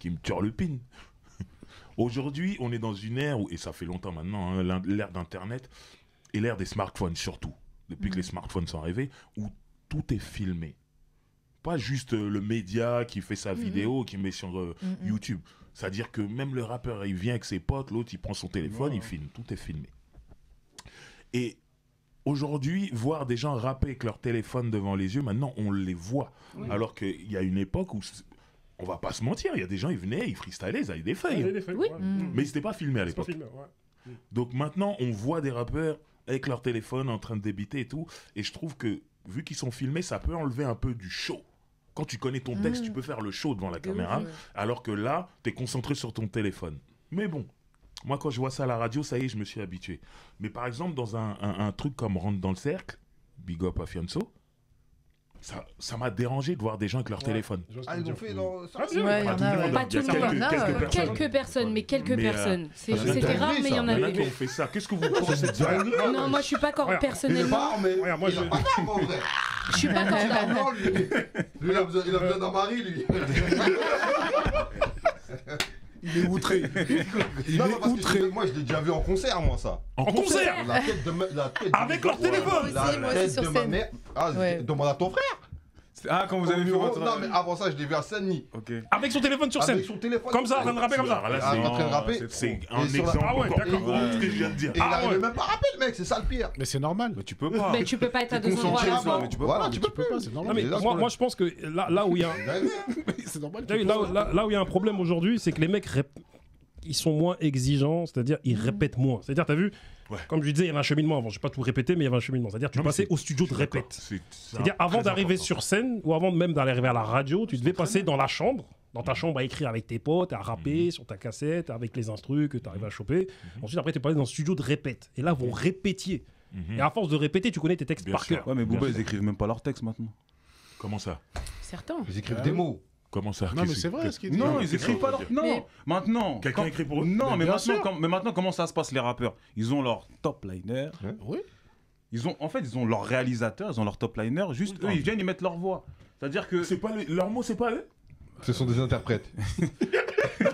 S1: qui me turlupine. Aujourd'hui, on est dans une ère où, et ça fait longtemps maintenant, hein, l'ère d'Internet et l'ère des smartphones surtout, depuis que les smartphones sont arrivés, où tout est filmé. Pas juste le média qui fait sa vidéo, qui met sur YouTube. C'est-à-dire que même le rappeur, il vient avec ses potes, l'autre, il prend son téléphone, il filme. Tout est filmé. Et aujourd'hui, voir des gens rapper avec leur téléphone devant les yeux, maintenant, on les voit. Oui. Alors qu'il y a une époque où, on va pas se mentir, il y a des gens, ils venaient, ils freestylaient, ils avaient des feuilles.
S2: Oui.
S1: Mais ils n'étaient pas filmés à l'époque. Donc maintenant, on voit des rappeurs avec leur téléphone en train de débiter et tout. Et je trouve que, vu qu'ils sont filmés, ça peut enlever un peu du show. Quand tu connais ton texte, tu peux faire le show devant la caméra. Alors que là, tu es concentré sur ton téléphone. Mais bon. Moi, quand je vois ça à la radio, ça y est, je me suis habitué. Mais par exemple, dans un truc comme Rentre dans le cercle, Big Up à Fianso, ça m'a dérangé de voir des gens avec leur téléphone.
S5: Ah, ils ont fait dans...
S2: Pas tout le monde. Quelques personnes, mais quelques personnes. C'était rare, mais il y en avait.
S1: Qui ont fait ça. Qu'est-ce que vous pensez de ça?
S2: Non, moi, je suis pas personnellement... Je suis pas candidat.
S5: Lui, il a besoin d'un mari, lui.
S4: Il est outré. Il est outré.
S5: Moi, je l'ai déjà vu en concert, moi, ça.
S1: En concert?
S5: La tête de
S1: avec leur téléphone.
S5: La tête de ma mère. Ah, demande à ton frère.
S3: Ah, quand vous avez vu votre...
S5: Non, mais avant ça, je l'ai vu à Saint-Denis.
S7: Avec son téléphone sur scène.
S5: Avec son téléphone.
S7: Comme ça, en train de rapper comme ça.
S5: En train de rapper.
S1: C'est un exemple encore ce que je viens de dire.
S5: Et il n'arrivait même pas à rapper, le mec, c'est ça le pire.
S4: Mais c'est normal.
S3: Mais tu peux pas.
S2: Mais tu peux pas être à 200
S5: Voilà,
S2: endroits.
S5: mais tu peux pas. Tu peux pas,
S4: c'est normal.
S7: Moi, je pense que là où il y a...
S4: C'est normal.
S7: Là où il y a un problème aujourd'hui, c'est que les mecs ils sont moins exigeants, c'est-à-dire ils répètent moins. C'est-à-dire, t'as vu, comme je disais, il y avait un cheminement avant. Je vais pas tout répéter, mais il y avait un cheminement. C'est-à-dire, tu passais au studio de répète. C'est-à-dire, avant d'arriver sur scène ou avant même d'arriver à la radio, tu devais passer dans la chambre, dans ta chambre à écrire avec tes potes, à rapper sur ta cassette, avec les instrus que tu arrives à choper. Ensuite, après, tu passais dans le studio de répète. Et là, vont répéter. Et à force de répéter, tu connais tes textes par cœur.
S3: Ouais, mais Booba, ils écrivent même pas leurs textes maintenant.
S1: Comment ça?
S2: Certains.
S5: Ils écrivent des mots.
S1: Comment ça?
S4: Non, mais c'est vrai ce qu'il dit.
S3: Non, ils écrivent pas leur... Non, maintenant...
S1: Quelqu'un écrit pour eux?
S3: Non, mais maintenant, comment ça se passe, les rappeurs? Ils ont leur top liner.
S4: Oui.
S3: En fait, ils ont leur réalisateur, ils ont leur top liner. Juste, eux, ils viennent y mettre leur voix. C'est-à-dire que...
S1: C'est pas leurs mots, c'est pas eux?
S5: Ce sont des interprètes.
S4: Mais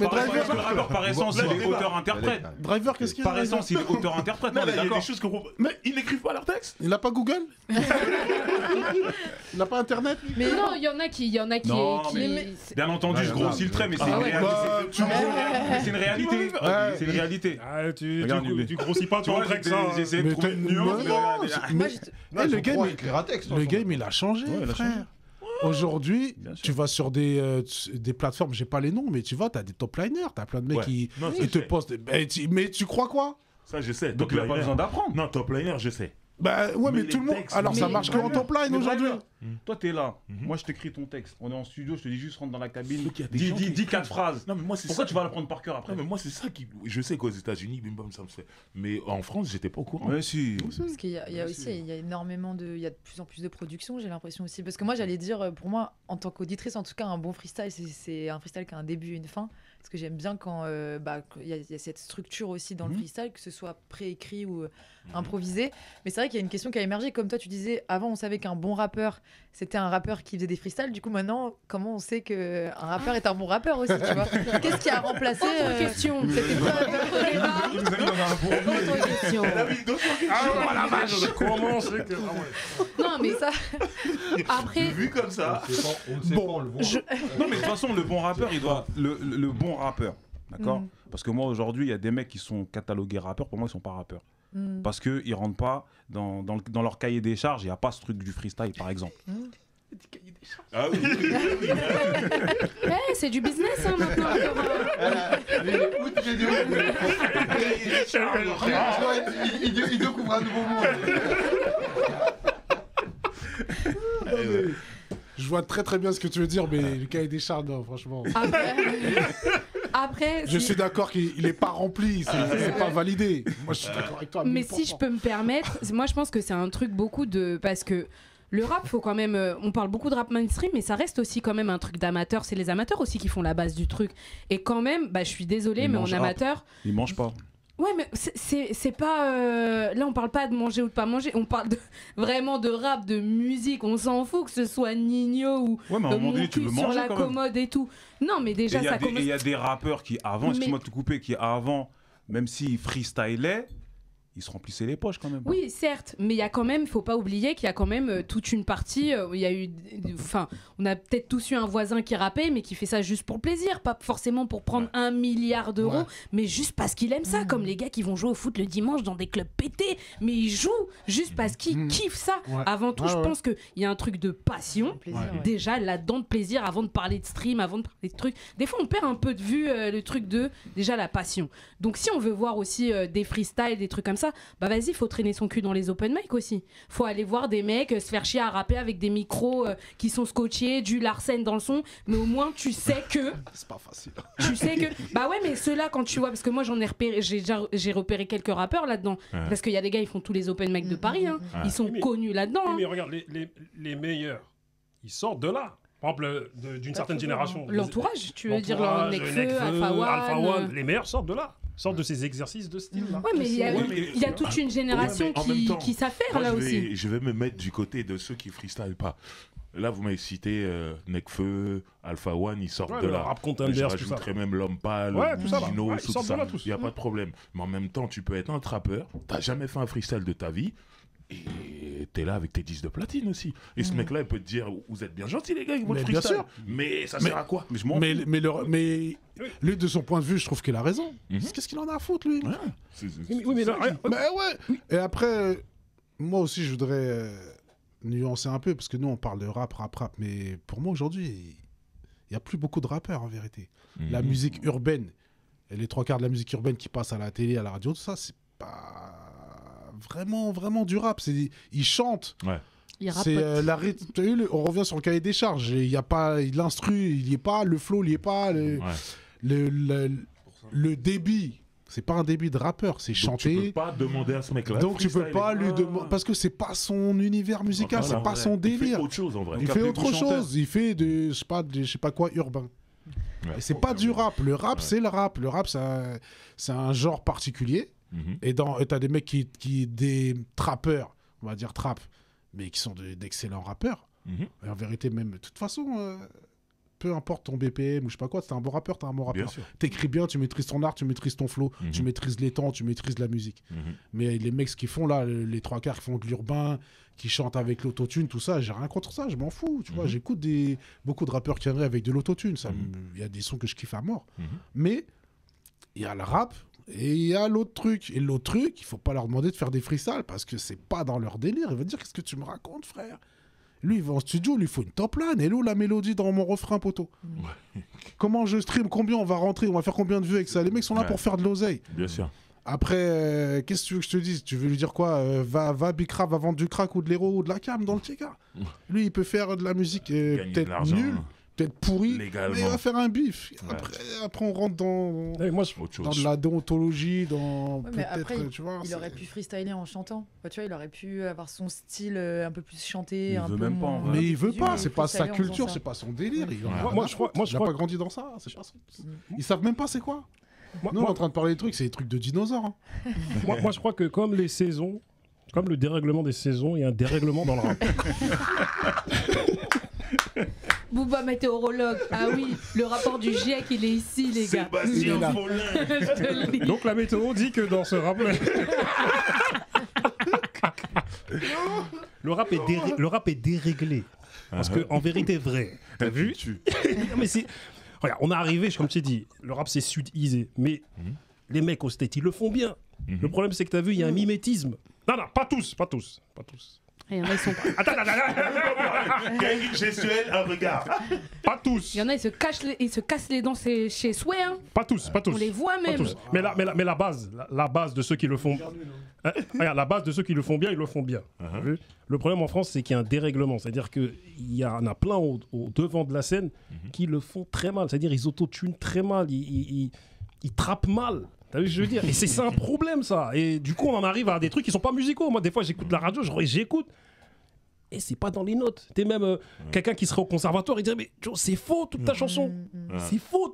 S3: Driver, par essence, il est auteur-interprète.
S4: Driver, qu'est-ce qu'il y a?
S3: Par essence, il est auteur-interprète.
S1: Il y a des choses qu'on... Mais ils n'écrivent pas leur texte?
S4: Il n'a pas Google? Il n'a pas Internet?
S2: Mais non, il y en a qui...
S3: Bien entendu, je grossis le trait, mais c'est une réalité. C'est une réalité. C'est une réalité.
S7: Tu grossis pas, tu rentrais que ça.
S3: J'essaie de trouver une nuance.
S4: Mais le game, il a changé, frère. Aujourd'hui, tu vas sur des plateformes, j'ai pas les noms, mais tu vois, tu as des top liners, tu as plein de mecs qui te postent. Mais tu crois quoi?
S1: Ça, je sais.
S3: Donc, il n'a pas besoin d'apprendre.
S1: Non, top liner, je sais.
S4: Bah ouais, mais tout le monde. Alors ça marche qu'en top line aujourd'hui.
S3: Toi, t'es là. Moi, je t'écris ton texte. On est en studio, je te dis juste rentre dans la cabine. Dis 4 phrases.
S1: Non, mais moi, c'est
S3: pourquoi
S1: ça.
S3: tu vas l'apprendre par cœur après?
S1: Non, mais moi, c'est ça qui. Je sais qu'aux États-Unis, bim bam, ça me fait. Mais en France, j'étais pas au courant.
S3: Ouais, si.
S6: Parce qu'il y a aussi, il y a énormément de. Il y a de plus en plus de production, j'ai l'impression aussi. Parce que moi, j'allais dire, pour moi, en tant qu'auditrice, en tout cas, un bon freestyle, c'est un freestyle qui a un début et une fin. Parce que j'aime bien quand il y a cette structure aussi dans le freestyle, que ce soit préécrit ou improvisé. Mais c'est vrai qu'il y a une question qui a émergé. Comme toi, tu disais, avant, on savait qu'un bon rappeur, c'était un rappeur qui faisait des freestyles. Du coup, maintenant, comment on sait qu'un rappeur est un bon rappeur aussi, tu vois? Qu'est-ce qui a remplacé
S2: question.
S6: C'était quoi
S2: Autre question.
S7: Ah la vache! Comment on sait que...
S2: Non, mais ça... Après...
S1: Vu comme ça...
S3: Non, mais de toute façon, le bon rappeur, il doit... Le bon rappeur, d'accord? Parce que moi, aujourd'hui, il y a des mecs qui sont catalogués rappeurs. Pour moi, ils sont pas rappeurs. Parce qu'ils ne rentrent pas dans leur cahier des charges. Il n'y a pas ce truc du freestyle, par exemple.
S1: Ah oui.
S2: C'est du business, hein, maintenant.
S5: Il découvre un nouveau monde.
S4: Je vois très très bien ce que tu veux dire, mais le cahier des charges, non, franchement.
S2: Après,
S4: je suis d'accord qu'il n'est pas rempli, c'est pas validé. Moi, je suis d'accord avec toi.
S2: Mais si je peux me permettre, moi, je pense que c'est un truc beaucoup de... Parce que le rap, faut quand même... on parle beaucoup de rap mainstream, mais ça reste aussi quand même un truc d'amateur. C'est les amateurs aussi qui font la base du truc. Et quand même, je suis désolée, mais en amateur...
S3: Ils mangent pas.
S2: Ouais, mais c'est pas... Là, on parle pas de manger ou de pas manger. On parle vraiment de rap, de musique. On s'en fout que ce soit Nino ou
S3: mon cul
S2: sur la commode et tout. Non, mais déjà, ça commence...
S3: Il y a des rappeurs qui, avant, excuse-moi de te couper, qui avant, même s'ils freestylaient, ils se remplissaient les poches quand même.
S2: Oui, certes, mais il y a quand même, faut pas oublier qu'il y a quand même toute une partie. Il y a eu, enfin, on a peut-être tous eu un voisin qui rappait, mais qui fait ça juste pour le plaisir, pas forcément pour prendre 1 milliard d'euros, mais juste parce qu'il aime ça, comme les gars qui vont jouer au foot le dimanche dans des clubs pétés, mais ils jouent juste parce qu'ils kiffent ça.
S4: Ouais.
S2: Avant tout, je pense qu'il y a un truc de passion, déjà là-dedans de plaisir, avant de parler de stream, avant de parler de trucs. Des fois, on perd un peu de vue le truc de déjà la passion. Donc, si on veut voir aussi des freestyles, des trucs comme ça, bah vas-y, faut traîner son cul dans les open mic aussi. Faut aller voir des mecs se faire chier à rapper avec des micros qui sont scotchés, du Larsen dans le son, mais au moins tu sais que
S4: C'est pas facile.
S2: tu sais que bah ouais, mais ceux-là quand tu vois, parce que moi j'en ai repéré, j'ai repéré quelques rappeurs là-dedans, parce qu'il y a des gars ils font tous les open mic de Paris, hein. Ils sont connus là-dedans.
S7: Oui,
S2: Hein.
S7: mais regarde, les meilleurs, ils sortent de là. Par exemple, d'une certaine génération.
S2: L'entourage, tu veux dire
S7: L'entourage,
S2: Nekfeu, Alpha One.
S7: Les meilleurs sortent de là. Sortent de ces exercices de style là.
S2: Ouais, mais il y a toute une génération
S1: Ouais, mais en même temps,
S2: qui s'affaire
S1: moi,
S2: là
S1: je
S2: aussi.
S1: vais, je vais me mettre du côté de ceux qui freestyle pas. Là, vous m'avez cité Nekfeu, Alpha One, ils sortent
S7: Ouais,
S1: de
S7: le
S1: là.
S7: rap
S1: Je
S7: Contenders, tout ça.
S1: rajouterais même L'Homme Pâle,
S7: Ouais, tout ça, bah.
S1: Gino,
S7: Ouais,
S1: tout
S7: ils sortent de
S1: ça.
S7: là, tous.
S1: Il n'y a pas de problème. Mais en même temps, tu peux être un trappeur, t'as jamais fait un freestyle de ta vie, et t'es là avec tes 10 de platine aussi. Et ce mec-là, il peut te dire, vous êtes bien gentils les gars, ils vont
S4: Mais
S1: le
S4: bien
S1: freestyle.
S4: sûr.
S1: Mais ça sert à quoi?
S3: Mais je m'en
S4: Mais,
S3: fous.
S4: mais lui, de son point de vue, je trouve qu'il a raison. Qu'est-ce qu'il en a à foutre, lui?
S1: Ouais.
S7: Oui, mais là,
S4: Mais ouais. Et après, moi aussi, je voudrais nuancer un peu, parce que nous, on parle de rap. Mais pour moi, aujourd'hui, il n'y a plus beaucoup de rappeurs, en vérité. La musique urbaine, et les 3 quarts de la musique urbaine qui passe à la télé, à la radio, tout ça, c'est pas vraiment du rap. Ils chantent.
S1: Ouais.
S2: Il
S4: C'est
S2: rapote.
S4: t'as vu, on revient sur le cahier des charges. Il y a pas l'instru, il y est pas, le flow, il y est pas, le débit. C'est pas un débit de rappeur, c'est
S1: Donc,
S4: chanter.
S1: tu peux pas demander à ce mec-là.
S4: Donc tu peux
S1: freestyle.
S4: pas lui demander parce que c'est pas son univers musical,
S1: Voilà.
S4: c'est pas son
S1: Il fait
S4: délire.
S1: autre chose en vrai.
S4: Il fait autre chose, il fait de je sais pas quoi urbain.
S1: Ouais.
S4: Et c'est pas du rap. Le rap, c'est le rap. Le rap, c'est un genre particulier.
S1: Mhm.
S4: Et t'as des mecs des trappeurs, on va dire trap, mais qui sont d'excellents rappeurs.
S1: Mhm.
S4: Et en vérité, même, de toute façon, peu importe ton BPM ou je sais pas quoi, t'es un bon rappeur, t'es un bon
S1: Bien
S4: rappeur.
S1: sûr.
S4: T'écris bien, tu maîtrises ton art, tu maîtrises ton flow, tu maîtrises les temps, tu maîtrises la musique. Mais les mecs qui font là, les 3 quarts qui font de l'urbain, qui chantent avec l'autotune, tout ça, j'ai rien contre ça, je m'en fous. Tu vois, j'écoute beaucoup de rappeurs qui viennent avec de l'autotune. Il y a des sons que je kiffe à mort. Mais il y a le rap et il y a l'autre truc. Et l'autre truc, il faut pas leur demander de faire des freestyles parce que c'est pas dans leur délire. Il va dire, qu'est-ce que tu me racontes, frère? Lui, il va en studio, lui, il faut une top line. Et là, la mélodie dans mon refrain, poteau. Comment je stream? Combien on va rentrer? On va faire combien de vues avec ça? Les mecs sont là
S1: Ouais.
S4: pour faire de l'oseille.
S1: Bien sûr.
S4: Après, qu'est-ce que tu veux que je te dise? Tu veux lui dire quoi? Va Bicrave, va vendre du crack ou de l'héros ou de la cam dans le Tcheka. Lui, il peut faire de la musique
S1: Gagner de
S4: peut-être
S1: l'argent,
S4: nulle, peut-être pourrie,
S1: légalement.
S4: mais il va faire un bif.
S1: Ouais.
S4: Après, on rentre dans
S7: moi,
S1: Autre
S4: de
S1: chose.
S4: la déontologie, dans
S6: Ouais, mais après,
S4: peut-être, tu vois.
S6: il
S4: c'est-
S6: aurait pu freestyler en chantant. Enfin, tu vois, il aurait pu avoir son style un peu plus chanté.
S3: Il
S6: un
S3: veut
S6: peu
S3: même pas, en
S6: moins-
S3: vrai.
S4: Mais il veut
S6: diffusion,
S4: pas,
S6: et
S4: c'est pas sa
S6: freestyler en faisant
S4: culture,
S6: ça.
S4: c'est pas son délire. Il en a
S1: Ouais.
S4: rien
S7: Moi,
S4: à
S7: je crois-
S4: foutre.
S7: moi, je
S4: Il a
S7: crois-
S4: pas grandi dans ça. C'est pas son- Ils savent même pas c'est quoi. Nous, on est en train de parler des trucs, c'est des trucs de dinosaures. Hein.
S7: moi, je crois que comme les saisons, comme le dérèglement des saisons, il y a un dérèglement dans le rap.
S2: Booba météorologue. Ah oui, le rapport du GIEC, il est ici, les gars.
S4: Il est là.
S1: Sébastien Follin.
S2: Je te le dis.
S7: Donc la météo dit que dans ce rap, le rap est déréglé. Parce que en vérité vrai, t'as vu? Non, mais c'est... Regarde, on est arrivé, comme tu dis, le rap c'est sudisé, mais les mecs au State, ils le font bien. Le problème c'est que t'as vu, il y a un mimétisme. Non, pas tous.
S2: Il y en a, ils sont...
S7: Attends.
S1: Gang gestuelle, un regard.
S7: Pas tous.
S2: Il y en a, ils se cassent les dents chez Sway. Hein.
S7: Pas tous.
S2: On les voit
S7: Pas
S2: même.
S7: tous. Mais la base de ceux qui le font... Hein, regarde, la base de ceux qui le font bien, ils le font bien. T'as vu? Le problème en France, c'est qu'il y a un dérèglement. C'est-à-dire qu'il y en a plein au devant de la scène qui le font très mal. C'est-à-dire ils autotunent très mal, ils trappent mal. T'as vu ce que je veux dire? Et c'est un problème, ça. Et du coup, on en arrive à des trucs qui sont pas musicaux. Moi, des fois, j'écoute la radio, j'écoute. Et c'est pas dans les notes. T'es même quelqu'un qui serait au conservatoire, il dirait, mais Joe, c'est faux toute ta chanson. C'est faux.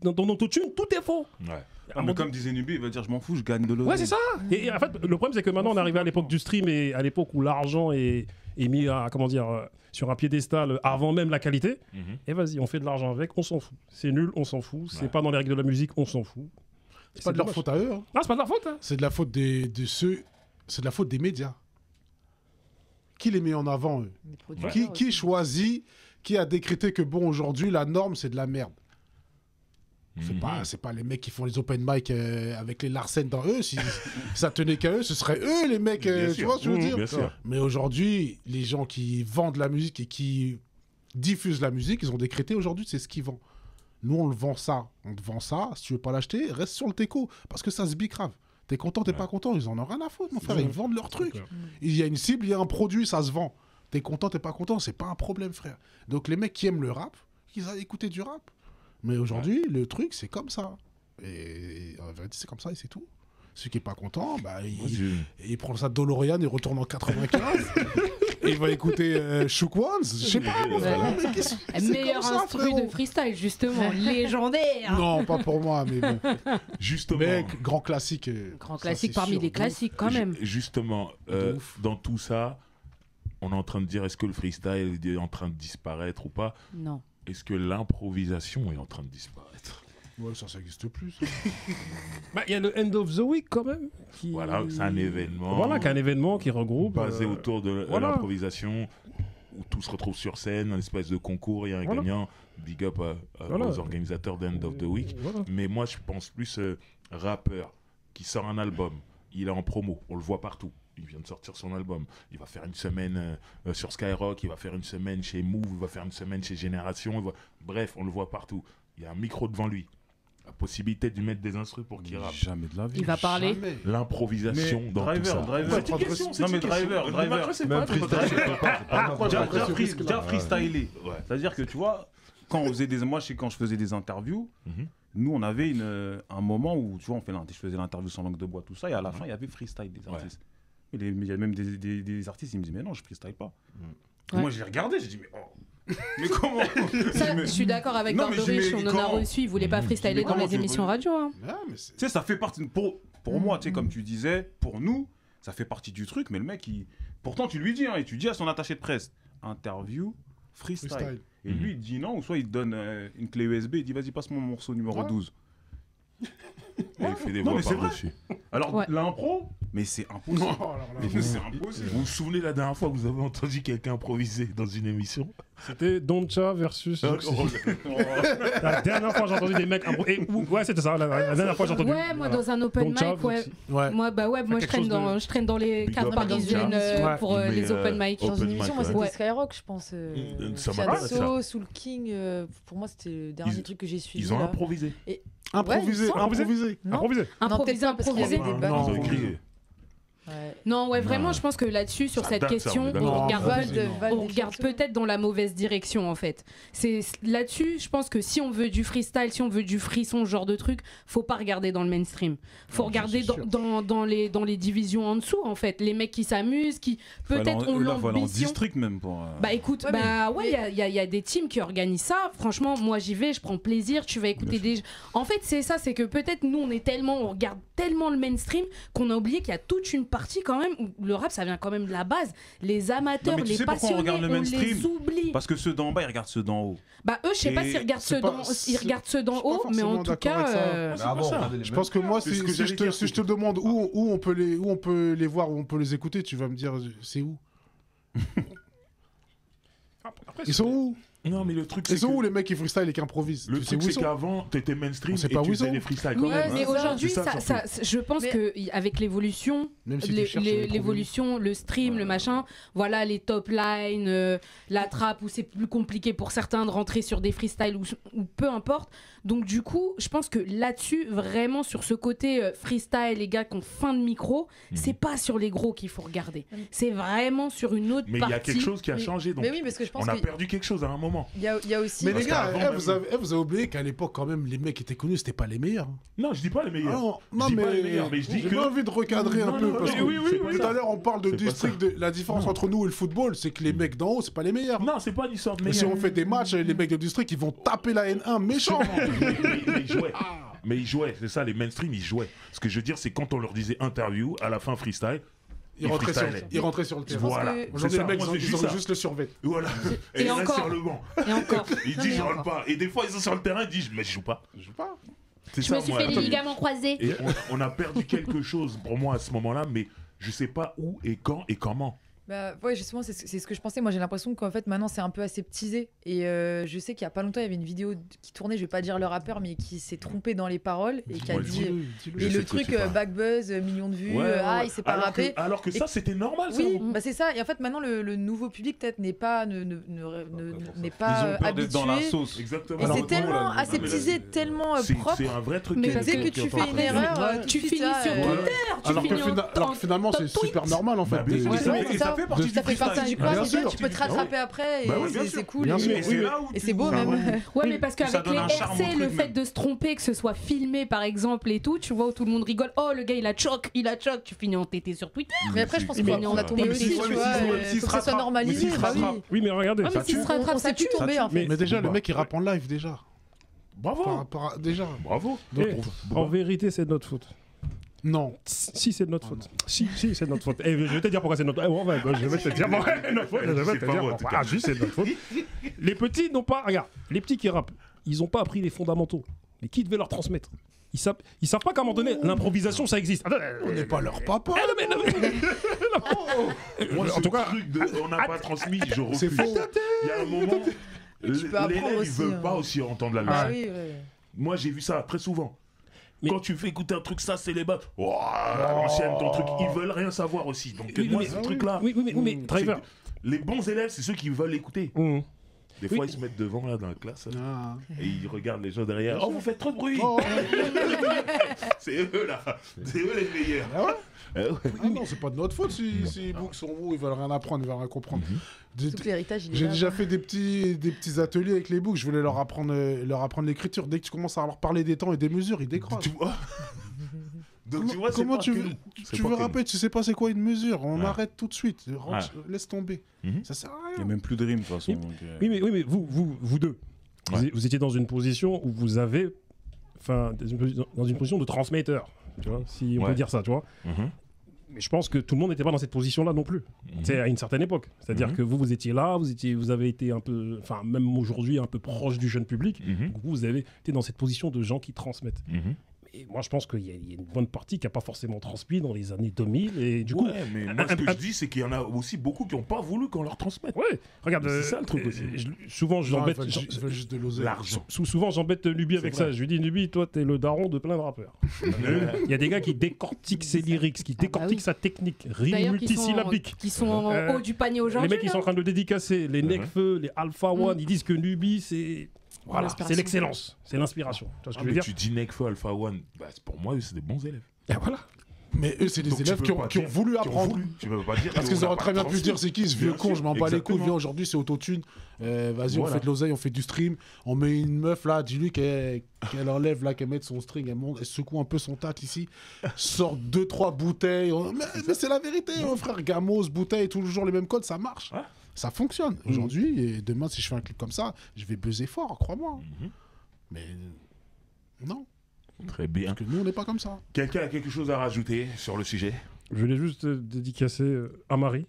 S7: Dans l'autotune, tout est faux.
S1: Ouais.
S3: Ah, mais comme disait Nubi, il va dire je m'en fous, je gagne de l'oseille.
S7: Ouais, c'est ça. Et en fait, le problème, c'est que maintenant, on est arrivé à l'époque du stream et à l'époque où l'argent est mis à, sur un piédestal avant même la qualité. Et vas-y, on fait de l'argent avec, on s'en fout. C'est nul, on s'en fout. C'est pas dans les règles de la musique, on s'en fout.
S4: C'est pas de leur faute à eux. Hein.
S7: Non, c'est pas de leur faute. Hein.
S4: C'est de la faute c'est de la faute des médias. Qui les met en avant, eux? Qui choisit, qui a décrété que bon, aujourd'hui, la norme, c'est de la merde? C'est pas les mecs qui font les open mic avec les Larsen dans eux. Si ça tenait qu'à eux, ce seraient eux les mecs. Tu vois ce que je veux dire?
S1: Bien sûr.
S4: Mais aujourd'hui, les gens qui vendent la musique et qui diffusent la musique, ils ont décrété aujourd'hui, c'est ce qu'ils vendent. Nous, on le vend ça. On te vend ça. Si tu veux pas l'acheter, reste sur le teco. Parce que ça se bicrave. T'es content, t'es pas content, ils en ont rien à foutre, mon frère. Ils vendent leur truc. Il y a une cible, il y a un produit, ça se vend. T'es content, t'es pas content, c'est pas un problème, frère. Donc les mecs qui aiment le rap, ils aillent écouter du rap. Mais aujourd'hui, le truc, c'est comme ça. Et en vérité, c'est comme ça et c'est tout. Celui qui est pas content, bah, il prend sa DeLorean, il retourne en 95. Et il va écouter Shook Ones. Je sais pas, mon frère.
S2: Meilleur instru de freestyle, justement. Légendaire.
S4: Non, pas pour moi, mais bon.
S1: Justement.
S4: Mais grand classique.
S2: Grand classique parmi les classiques, quand même.
S1: Justement, dans tout ça, on est en train de dire est-ce que le freestyle est en train de disparaître ou pas?
S2: Non.
S1: Est-ce que l'improvisation est en train de disparaître?
S4: Ouais, ça n'existe plus. Ça.
S7: Il y a le End of the Week quand même.
S1: Voilà, c'est un événement.
S7: Voilà, qu'un événement qui regroupe.
S1: Basé autour de l'improvisation, où tout se retrouve sur scène, un espèce de concours, il y a un gagnant. Big up aux organisateurs d'End of the Week. Mais moi, je pense plus rappeur qui sort un album. Il est en promo, on le voit partout. Il vient de sortir son album. Il va faire une semaine sur Skyrock, il va faire une semaine chez Move, il va faire une semaine chez Génération. Bref, on le voit partout. Il y a un micro devant lui. La possibilité de lui mettre des instruments pour qu'il rappe.
S3: Jamais de la vie.
S2: Il va parler.
S1: L'improvisation dans tout ça.
S3: Non mais driver. Déjà freestyler. C'est-à-dire que tu vois, quand je faisais des interviews, nous on avait un moment où tu vois, je faisais l'interview sans langue de bois, tout ça, et à la fin il y avait freestyle des artistes. Il y a même des artistes, ils me disaient mais non, je freestyle pas. Moi j'ai regardé, j'ai dit mais comment?
S2: Ça, je suis d'accord avec Barberich, on en a reçu, il voulait pas freestyler dans les émissions radio. Hein.
S3: Tu sais, ça fait partie, pour moi, tu sais, comme tu disais, pour nous, ça fait partie du truc, mais le mec, pourtant tu lui dis, et tu dis à son attaché de presse, interview, freestyle. Et lui, il dit non, ou soit il te donne une clé USB, il dit vas-y, passe-moi mon morceau numéro 12.
S1: Et il fait des voix par-dessus.
S3: Alors, l'impro, mais c'est impossible. C'est impossible.
S1: Vous vous souvenez la dernière fois que vous avez entendu quelqu'un improviser dans une émission?
S7: C'était Doncha versus. La dernière fois j'ai entendu des mecs improviser. Ouais, c'était ça. La dernière fois j'ai entendu.
S2: Ouais, moi dans un open mic, moi je traîne dans les cartes parisiennes pour les open mic.
S6: Dans une émission, moi c'était Skyrock, je pense. Shadow, Soul King, pour moi c'était le dernier truc que j'ai suivi.
S1: Ils ont improvisé.
S4: Improvisé.
S2: Non, ouais, vraiment, je pense que là-dessus, sur cette question, on regarde peut-être dans la mauvaise direction, en fait. C'est là-dessus, je pense que si on veut du freestyle, si on veut du frisson, ce genre de truc, faut pas regarder dans le mainstream. Faut regarder dans les divisions en dessous, en fait. Les mecs qui s'amusent, qui peut-être ont l'ambition.
S3: En district même pour.
S2: Bah écoute, il y a des teams qui organisent ça. Franchement, moi j'y vais, je prends plaisir. Tu vas écouter des. En fait, c'est ça, c'est que peut-être nous on regarde tellement le mainstream qu'on a oublié qu'il y a toute une partie quand même où le rap ça vient quand même de la base. Les amateurs, les passionnés, on les oublie.
S3: Parce que ceux d'en bas ils regardent ceux d'en haut.
S2: Bah eux, je sais pas s'ils regardent ceux d'en haut, mais en tout cas.
S4: Je pense que moi, si je te demande où on peut les voir, où on peut les écouter, tu vas me dire c'est où. Ils sont où?
S1: Non, mais le truc,
S4: c'est où les mecs qui freestyle et qui improvisent?
S1: Le truc, c'est qu'avant, t'étais mainstream et tu faisais des freestyles quand même.
S2: Mais aujourd'hui, je pense qu'avec l'évolution, le stream, le machin, voilà, les top lines, la trappe, où c'est plus compliqué pour certains de rentrer sur des freestyles ou peu importe. Donc du coup, je pense que là-dessus, vraiment sur ce côté freestyle, les gars qui ont fin de micro, c'est pas sur les gros qu'il faut regarder. C'est vraiment sur une autre partie.
S1: Mais il y a quelque chose qui a changé. Donc
S6: oui, parce que je pense
S1: on a perdu quelque chose à un moment.
S6: Il y a aussi.
S4: Mais les gars, vous avez oublié qu'à l'époque, quand même, les mecs qui étaient connus, c'était pas les meilleurs.
S1: Non, je dis pas les meilleurs.
S4: Non, mais j'ai envie de recadrer un peu. Parce que tout à l'heure, on parle de district. La différence entre nous et le football, c'est que les mecs d'en haut, c'est pas les meilleurs.
S1: Non, c'est pas l'histoire de meilleurs.
S4: Si on fait des matchs, les mecs de district, ils vont taper la N1 méchant.
S1: Mais ils jouaient, c'est ça, les mainstream, ils jouaient. Ce que je veux dire, c'est quand on leur disait interview, à la fin freestyle, ils
S4: rentraient sur le terrain.
S1: Voilà.
S4: Aujourd'hui, les mecs, ils ont juste le survêt.
S1: Voilà. Et ils restent sur le banc.
S2: Et encore.
S1: Ils disent, je rentre pas. Et des fois, ils sont sur le terrain, ils disent, mais je joue pas.
S4: Je joue pas.
S1: C'est
S2: Je
S1: ça,
S2: me suis
S1: moi.
S2: fait les ligaments croisés.
S1: Et on a perdu quelque chose pour moi à ce moment-là, mais je sais pas où et quand et comment.
S6: Bah, ouais, justement, c'est ce que je pensais. Moi, j'ai l'impression qu'en fait, maintenant, c'est un peu aseptisé. Et je sais qu'il y a pas longtemps, il y avait une vidéo qui tournait, je vais pas dire le rappeur, mais qui s'est trompé dans les paroles et qui a
S1: Dis-moi,
S6: dit.
S1: Je
S6: Et
S1: sais
S6: le
S1: de quoi
S6: truc,
S1: tu parles.
S6: backbuzz, millions de vues,
S1: Ouais, ouais, ouais.
S6: il s'est pas rappé.
S1: Alors que ça, c'était normal, ça.
S6: Oui, bah c'est ça. Et en fait, maintenant, le nouveau public, peut-être, n'est pas, n'est pas
S3: Ils ont peur d'être dans la
S6: habitué.
S3: sauce.
S1: Exactement.
S6: Et
S4: Alors,
S6: c'est
S4: nous,
S6: tellement
S1: là,
S6: aseptisé, tellement
S1: C'est
S6: propre.
S1: c'est un vrai truc.
S2: Mais
S1: qui est-
S2: parce
S6: Dès
S2: que
S6: que
S1: qui est
S6: tu
S1: en
S6: fais
S1: train
S6: une
S1: de-
S6: erreur,
S2: tu
S6: tu
S2: finis
S6: ça,
S2: sur
S6: ouais.
S2: Twitter.
S4: Alors que finalement, c'est
S2: top
S4: super
S2: tweet.
S4: normal en fait.
S1: Bah, bien sûr,
S6: Ouais,
S1: et ça
S6: ouais,
S1: fait-
S6: c'est
S1: et ça
S6: ça.
S1: fait partie du
S6: Ça fait partie
S1: freestyle.
S6: du
S4: Bien
S6: corps,
S4: sûr.
S6: tu peux te rattraper après
S1: Bah
S6: et
S1: oui, bien
S6: c'est
S1: sûr.
S6: cool.
S4: Bien
S6: et
S4: sûr.
S6: c'est-
S1: là où
S6: Et
S1: tu-
S6: c'est beau
S1: Ah
S6: même.
S1: ouais.
S2: Ouais, mais parce
S3: Ça
S2: qu'avec
S3: donne
S2: les
S3: un charme au
S2: RC,
S3: truc,
S2: le fait
S3: même.
S2: de se tromper, que ce soit filmé par exemple et tout, tu vois, où tout le monde rigole. Oh, le gars, il a choc, tu finis en tété sur Twitter.
S6: Mais après, je pense
S2: Mais
S6: qu'on a tombé
S2: mais
S6: aussi,
S2: si-
S6: tu
S2: mais
S6: vois.
S3: si-
S6: Faut
S3: mais s'il
S6: que
S3: se
S6: ça soit
S3: rattrape,
S6: normalisé.
S3: mais s'il se
S6: bah oui.
S3: rattrape.
S7: Oui, mais regardez.
S2: Ah, mais s'il se rattrape,
S6: On
S2: ça
S6: s'est
S2: tue.
S6: plus tombé en fait.
S4: Mais déjà, le
S1: Bah,
S4: mec il rappe en live déjà.
S1: Bravo.
S4: Déjà.
S1: Bravo.
S7: Eh, en vérité, c'est de notre faute.
S4: Non.
S7: Si, c'est de notre faute. Si, c'est de notre faute. Et je vais te dire pourquoi c'est de notre faute. Je vais te dire pourquoi c'est de notre faute. Je vais te
S1: C'est pas
S7: dire
S1: vrai, en tout
S7: pourquoi.
S1: cas.
S7: Ah, juste, c'est de notre faute. Les petits n'ont pas. Regarde, les petits qui rappent, ils n'ont pas appris les fondamentaux. Mais qui devait leur transmettre? Ils savent pas qu'à un moment donné, l'improvisation, ça existe. Attends,
S4: On n'est pas leur papa.
S1: Moi,
S7: en tout cas,
S1: on n'a pas transmis, je refuse.
S4: C'est faux.
S1: Il y a un moment,
S6: tu peux apprendre
S1: l'élève, il
S6: aussi,
S1: veut
S6: hein.
S1: pas aussi entendre la leçon.
S6: Ah oui, ouais.
S1: Moi, j'ai vu ça très souvent.
S7: Mais-
S1: Quand tu fais écouter un truc, ça, c'est les bas. Oh, à l'ancienne, ton truc. Ils veulent rien savoir aussi. Donc,
S7: Oui,
S1: moi,
S7: mais-
S1: ce truc-là.
S7: oui, mais Driver.
S1: Les bons élèves, c'est ceux qui veulent écouter.
S7: Mmh.
S1: Des fois, ils se mettent devant, là, dans la classe.
S4: Ah.
S1: Et ils regardent les gens derrière. Oh, vous faites trop de bruit.
S4: Oh.
S1: C'est eux, là. C'est eux les meilleurs.
S4: Ah ouais
S1: Eh ouais.
S4: Ah non, c'est pas de notre faute si les books sont où, ils veulent rien apprendre, ils veulent rien comprendre.
S6: Surtout que l'héritage, il est
S4: J'ai
S6: là,
S4: déjà
S6: quoi.
S4: fait des petits ateliers avec les books, je voulais leur apprendre l'écriture. Dès que tu commences à leur parler des temps et des mesures, ils décrochent.
S1: Tu vois. Donc, tu vois, c'est
S4: Comment
S1: pas
S4: tu
S1: que
S4: veux,
S1: nous. C'est
S4: tu
S1: pas
S4: veux
S1: que nous.
S4: rapper, tu sais pas c'est quoi une mesure, on
S1: Ouais.
S4: arrête tout de suite, laisse tomber.
S1: Mhm.
S4: Ça sert à
S3: Il n'y a
S4: rien.
S3: même plus de rime de toute façon.
S7: Oui.
S3: donc,
S7: Oui, mais vous deux,
S1: Ouais.
S7: vous étiez dans une position où vous avez. Enfin, dans une position de transmetteur. Tu vois, si on
S1: Ouais.
S7: peut dire ça, tu vois.
S1: Mhm.
S7: Mais je pense que tout le monde n'était pas dans cette position-là non plus. C'est à une certaine époque. C'est-à-dire
S1: Mhm.
S7: que vous étiez là, vous avez été un peu, enfin même aujourd'hui un peu proche du jeune public.
S1: Mhm.
S7: Donc vous avez été dans cette position de gens qui transmettent.
S1: Mhm.
S7: Et moi je pense qu'il y a une bonne partie qui n'a pas forcément transmis dans les années 2000. Et du coup,
S1: Ouais, mais moi, ce que je dis, c'est qu'il y en a aussi beaucoup qui n'ont pas voulu qu'on leur transmette.
S7: ouais, regarde,
S1: C'est ça, le truc aussi.
S7: souvent
S4: Non,
S7: j'embête.
S4: ils veulent juste de l'oseille.
S1: L'argent.
S7: Souvent j'embête Nubi avec
S1: vrai.
S7: ça. Je lui dis Nubi, toi t'es le daron de plein de rappeurs. Il y a des gars qui décortiquent ses lyrics, qui décortiquent
S2: oui.
S7: sa technique, rime
S2: D'ailleurs,
S7: multisyllabique.
S2: qui sont en
S7: Euh,
S2: haut du panier
S7: Les
S2: aujourd'hui.
S7: mecs qui sont en train de le dédicacer, les Nekfeu, les Alpha One, ils disent que Nubi c'est voilà,
S2: L'inspiration.
S7: c'est l'excellence, c'est l'inspiration. Tu vois ce que
S1: Ah,
S7: je veux
S1: mais
S7: dire?
S1: tu dis Nekfeu, Alpha One, bah, pour moi, eux, c'est des bons élèves.
S7: Et voilà.
S4: Mais eux, c'est des
S1: Donc, tu
S4: élèves
S1: peux
S4: qui
S1: pas
S4: ont
S1: dire-
S4: voulu
S1: qui ont
S4: apprendre.
S1: voulu. Tu peux pas dire
S4: Parce
S1: qu'on
S4: qu'ils
S1: a
S4: auraient
S1: pas
S4: très bien pu se
S1: transmis.
S4: dire c'est qui ce vieux
S1: Bien
S4: con,
S1: sûr,
S4: je m'en bats les couilles,
S1: exactement.
S4: viens aujourd'hui c'est autotune, vas-y on
S1: Voilà.
S4: fait de l'oseille, on fait du stream, on met une meuf là, dis-lui qu'elle enlève là, qu'elle mette son string, elle monte, elle secoue un peu son tat ici, sort 2-3 bouteilles, mais c'est la vérité mon frère, gamos, bouteilles, toujours les mêmes codes, ça marche,
S1: Ouais.
S4: ça fonctionne. Aujourd'hui et demain si je fais un clip comme ça, je vais buzzer fort, crois-moi.
S1: Mhm.
S4: Mais non,
S1: Très bien.
S4: parce que nous on n'est pas comme ça.
S1: Quelqu'un a quelque chose à rajouter sur le sujet?
S7: Je voulais juste dédicacer à Marie,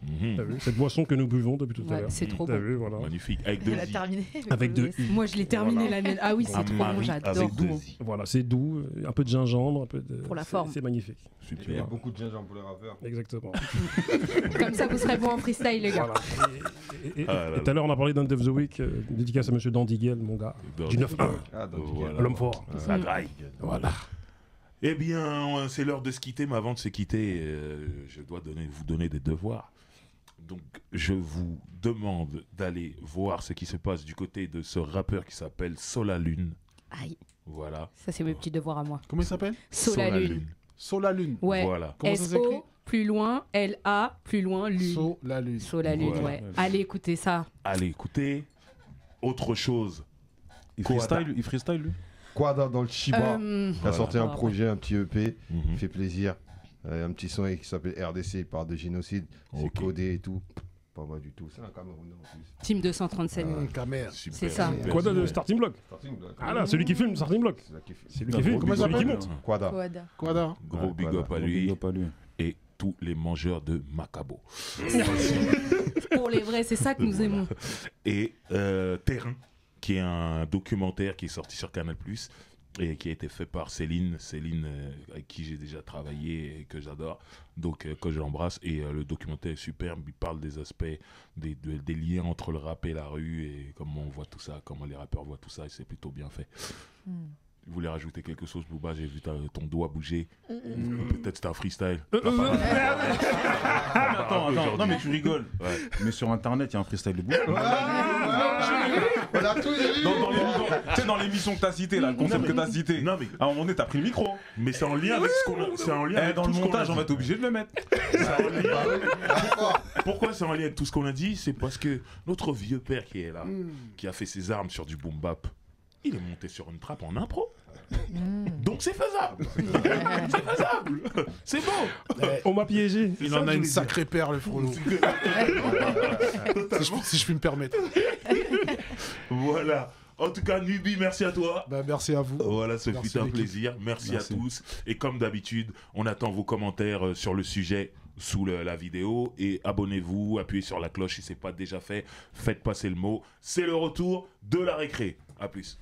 S1: Mhm.
S7: t'as vu, cette boisson que nous buvons depuis tout à
S2: Ouais,
S7: l'heure.
S2: c'est trop
S7: T'as
S2: bon.
S7: vu, voilà.
S1: Magnifique. Avec deux
S6: Elle a
S1: i.
S6: terminé.
S7: Avec deux i.
S2: Moi, je l'ai terminé
S7: Voilà.
S2: la mienne. Ah oui, c'est
S1: Un
S2: trop bon,
S1: mari
S2: j'adore.
S1: avec deux i.
S7: Voilà, c'est doux, un peu de gingembre, un peu de.
S2: Pour la
S7: c'est-
S2: forme.
S7: C'est magnifique.
S1: Super.
S5: Il y a beaucoup de gingembre pour les rappeurs.
S7: Exactement.
S2: Comme ça, vous serez bon en freestyle, les gars.
S7: Voilà. Et
S1: Ah là là.
S7: tout à l'heure, on a parlé d'un of the Week, dédicace à monsieur Dandiguel, mon gars. Du 9-1,
S5: Ah, dans
S1: Voilà.
S7: l'homme fort.
S1: Ça graille.
S7: Voilà.
S1: Eh bien, c'est l'heure de se quitter, mais avant de se quitter, je dois vous donner des devoirs. Donc, je vous demande d'aller voir ce qui se passe du côté de ce rappeur qui s'appelle Solalune.
S2: Aïe,
S1: Voilà.
S2: ça, c'est mes petits devoirs à moi.
S4: Comment il s'appelle?
S2: Solalune.
S4: Solalune.
S2: Ouais.
S1: Voilà.
S4: Comment ça s'écrit?
S2: S-O, plus loin, L-A, plus loin, lune.
S4: Solalune.
S2: Solalune,
S1: Voilà.
S2: ouais. Allez, écoutez ça.
S1: Allez, écoutez. Autre chose.
S3: Il
S1: Quoi,
S3: freestyle lui
S5: Quada dans le Chiba. Il a sorti un
S2: Voilà.
S5: projet, un petit EP,
S1: Mhm.
S5: il fait plaisir. Un petit son qui s'appelle RDC, il parle de génocide, c'est
S1: Ok.
S5: codé et tout. Pas mal du tout. C'est un Camerounais en plus.
S2: Team 237.
S4: Camer.
S1: Super,
S2: C'est ça.
S1: super,
S7: Quoi de
S1: super.
S7: Starting Block?
S5: Starting Block.
S7: Ah là, celui qui filme Starting Block.
S5: C'est là qu'il fait.
S7: C'est lui qui filme,
S4: Comment il
S7: celui qui
S4: s'appelle
S7: monte.
S5: Quada.
S6: Quad.
S4: Quada.
S1: Gros
S5: Ouais,
S1: big
S5: voilà.
S1: up à
S3: Big
S1: lui
S3: up à lui.
S1: et tous les mangeurs de Macabo.
S2: Pour les vrais, c'est ça que nous aimons.
S1: Et Terrain, qui est un documentaire qui est sorti sur Canal+, et qui a été fait par Céline, avec qui j'ai déjà travaillé et que j'adore, donc que j'embrasse. Et le documentaire est superbe, il parle des aspects, des liens entre le rap et la rue et comment on voit tout ça, comment les rappeurs voient tout ça, et c'est plutôt bien fait. Tu voulais rajouter quelque chose, Booba? J'ai vu ton doigt bouger. Peut-être c'était un freestyle.
S3: Attends, non mais tu rigoles. Ouais. Mais sur internet, il y a un freestyle de Booba.
S5: On a tout dit.
S3: Tu sais, dans l'émission que t'as cité, là, le concept que t'as cité,
S1: Non, mais
S3: à un moment donné, t'as pris le micro.
S1: Mais c'est en lien avec ce qu'on a. C'est en lien avec
S3: Dans
S1: tout
S3: le
S1: ce qu'on a
S3: montage, on
S1: dit.
S3: va être obligé de le mettre.
S1: C'est en lien- Pourquoi c'est en lien avec tout ce qu'on a dit? C'est parce que notre vieux père qui est là, qui a fait ses armes sur du boom bap, il est monté sur une trappe en impro. Donc c'est faisable. C'est faisable. C'est beau.
S7: On m'a piégé.
S4: Il en a une sacrée paire, le frollo. Si je puis me permettre.
S1: Voilà. En tout cas, Nubi, merci à toi.
S4: Bah, merci à vous.
S1: Voilà, ce
S4: Merci
S1: fut un
S4: l'équipe.
S1: plaisir. Merci à tous. Et comme d'habitude, on attend vos commentaires sur le sujet sous la vidéo. Et abonnez-vous, appuyez sur la cloche si ce n'est pas déjà fait. Faites passer le mot. C'est le retour de la récré. À plus.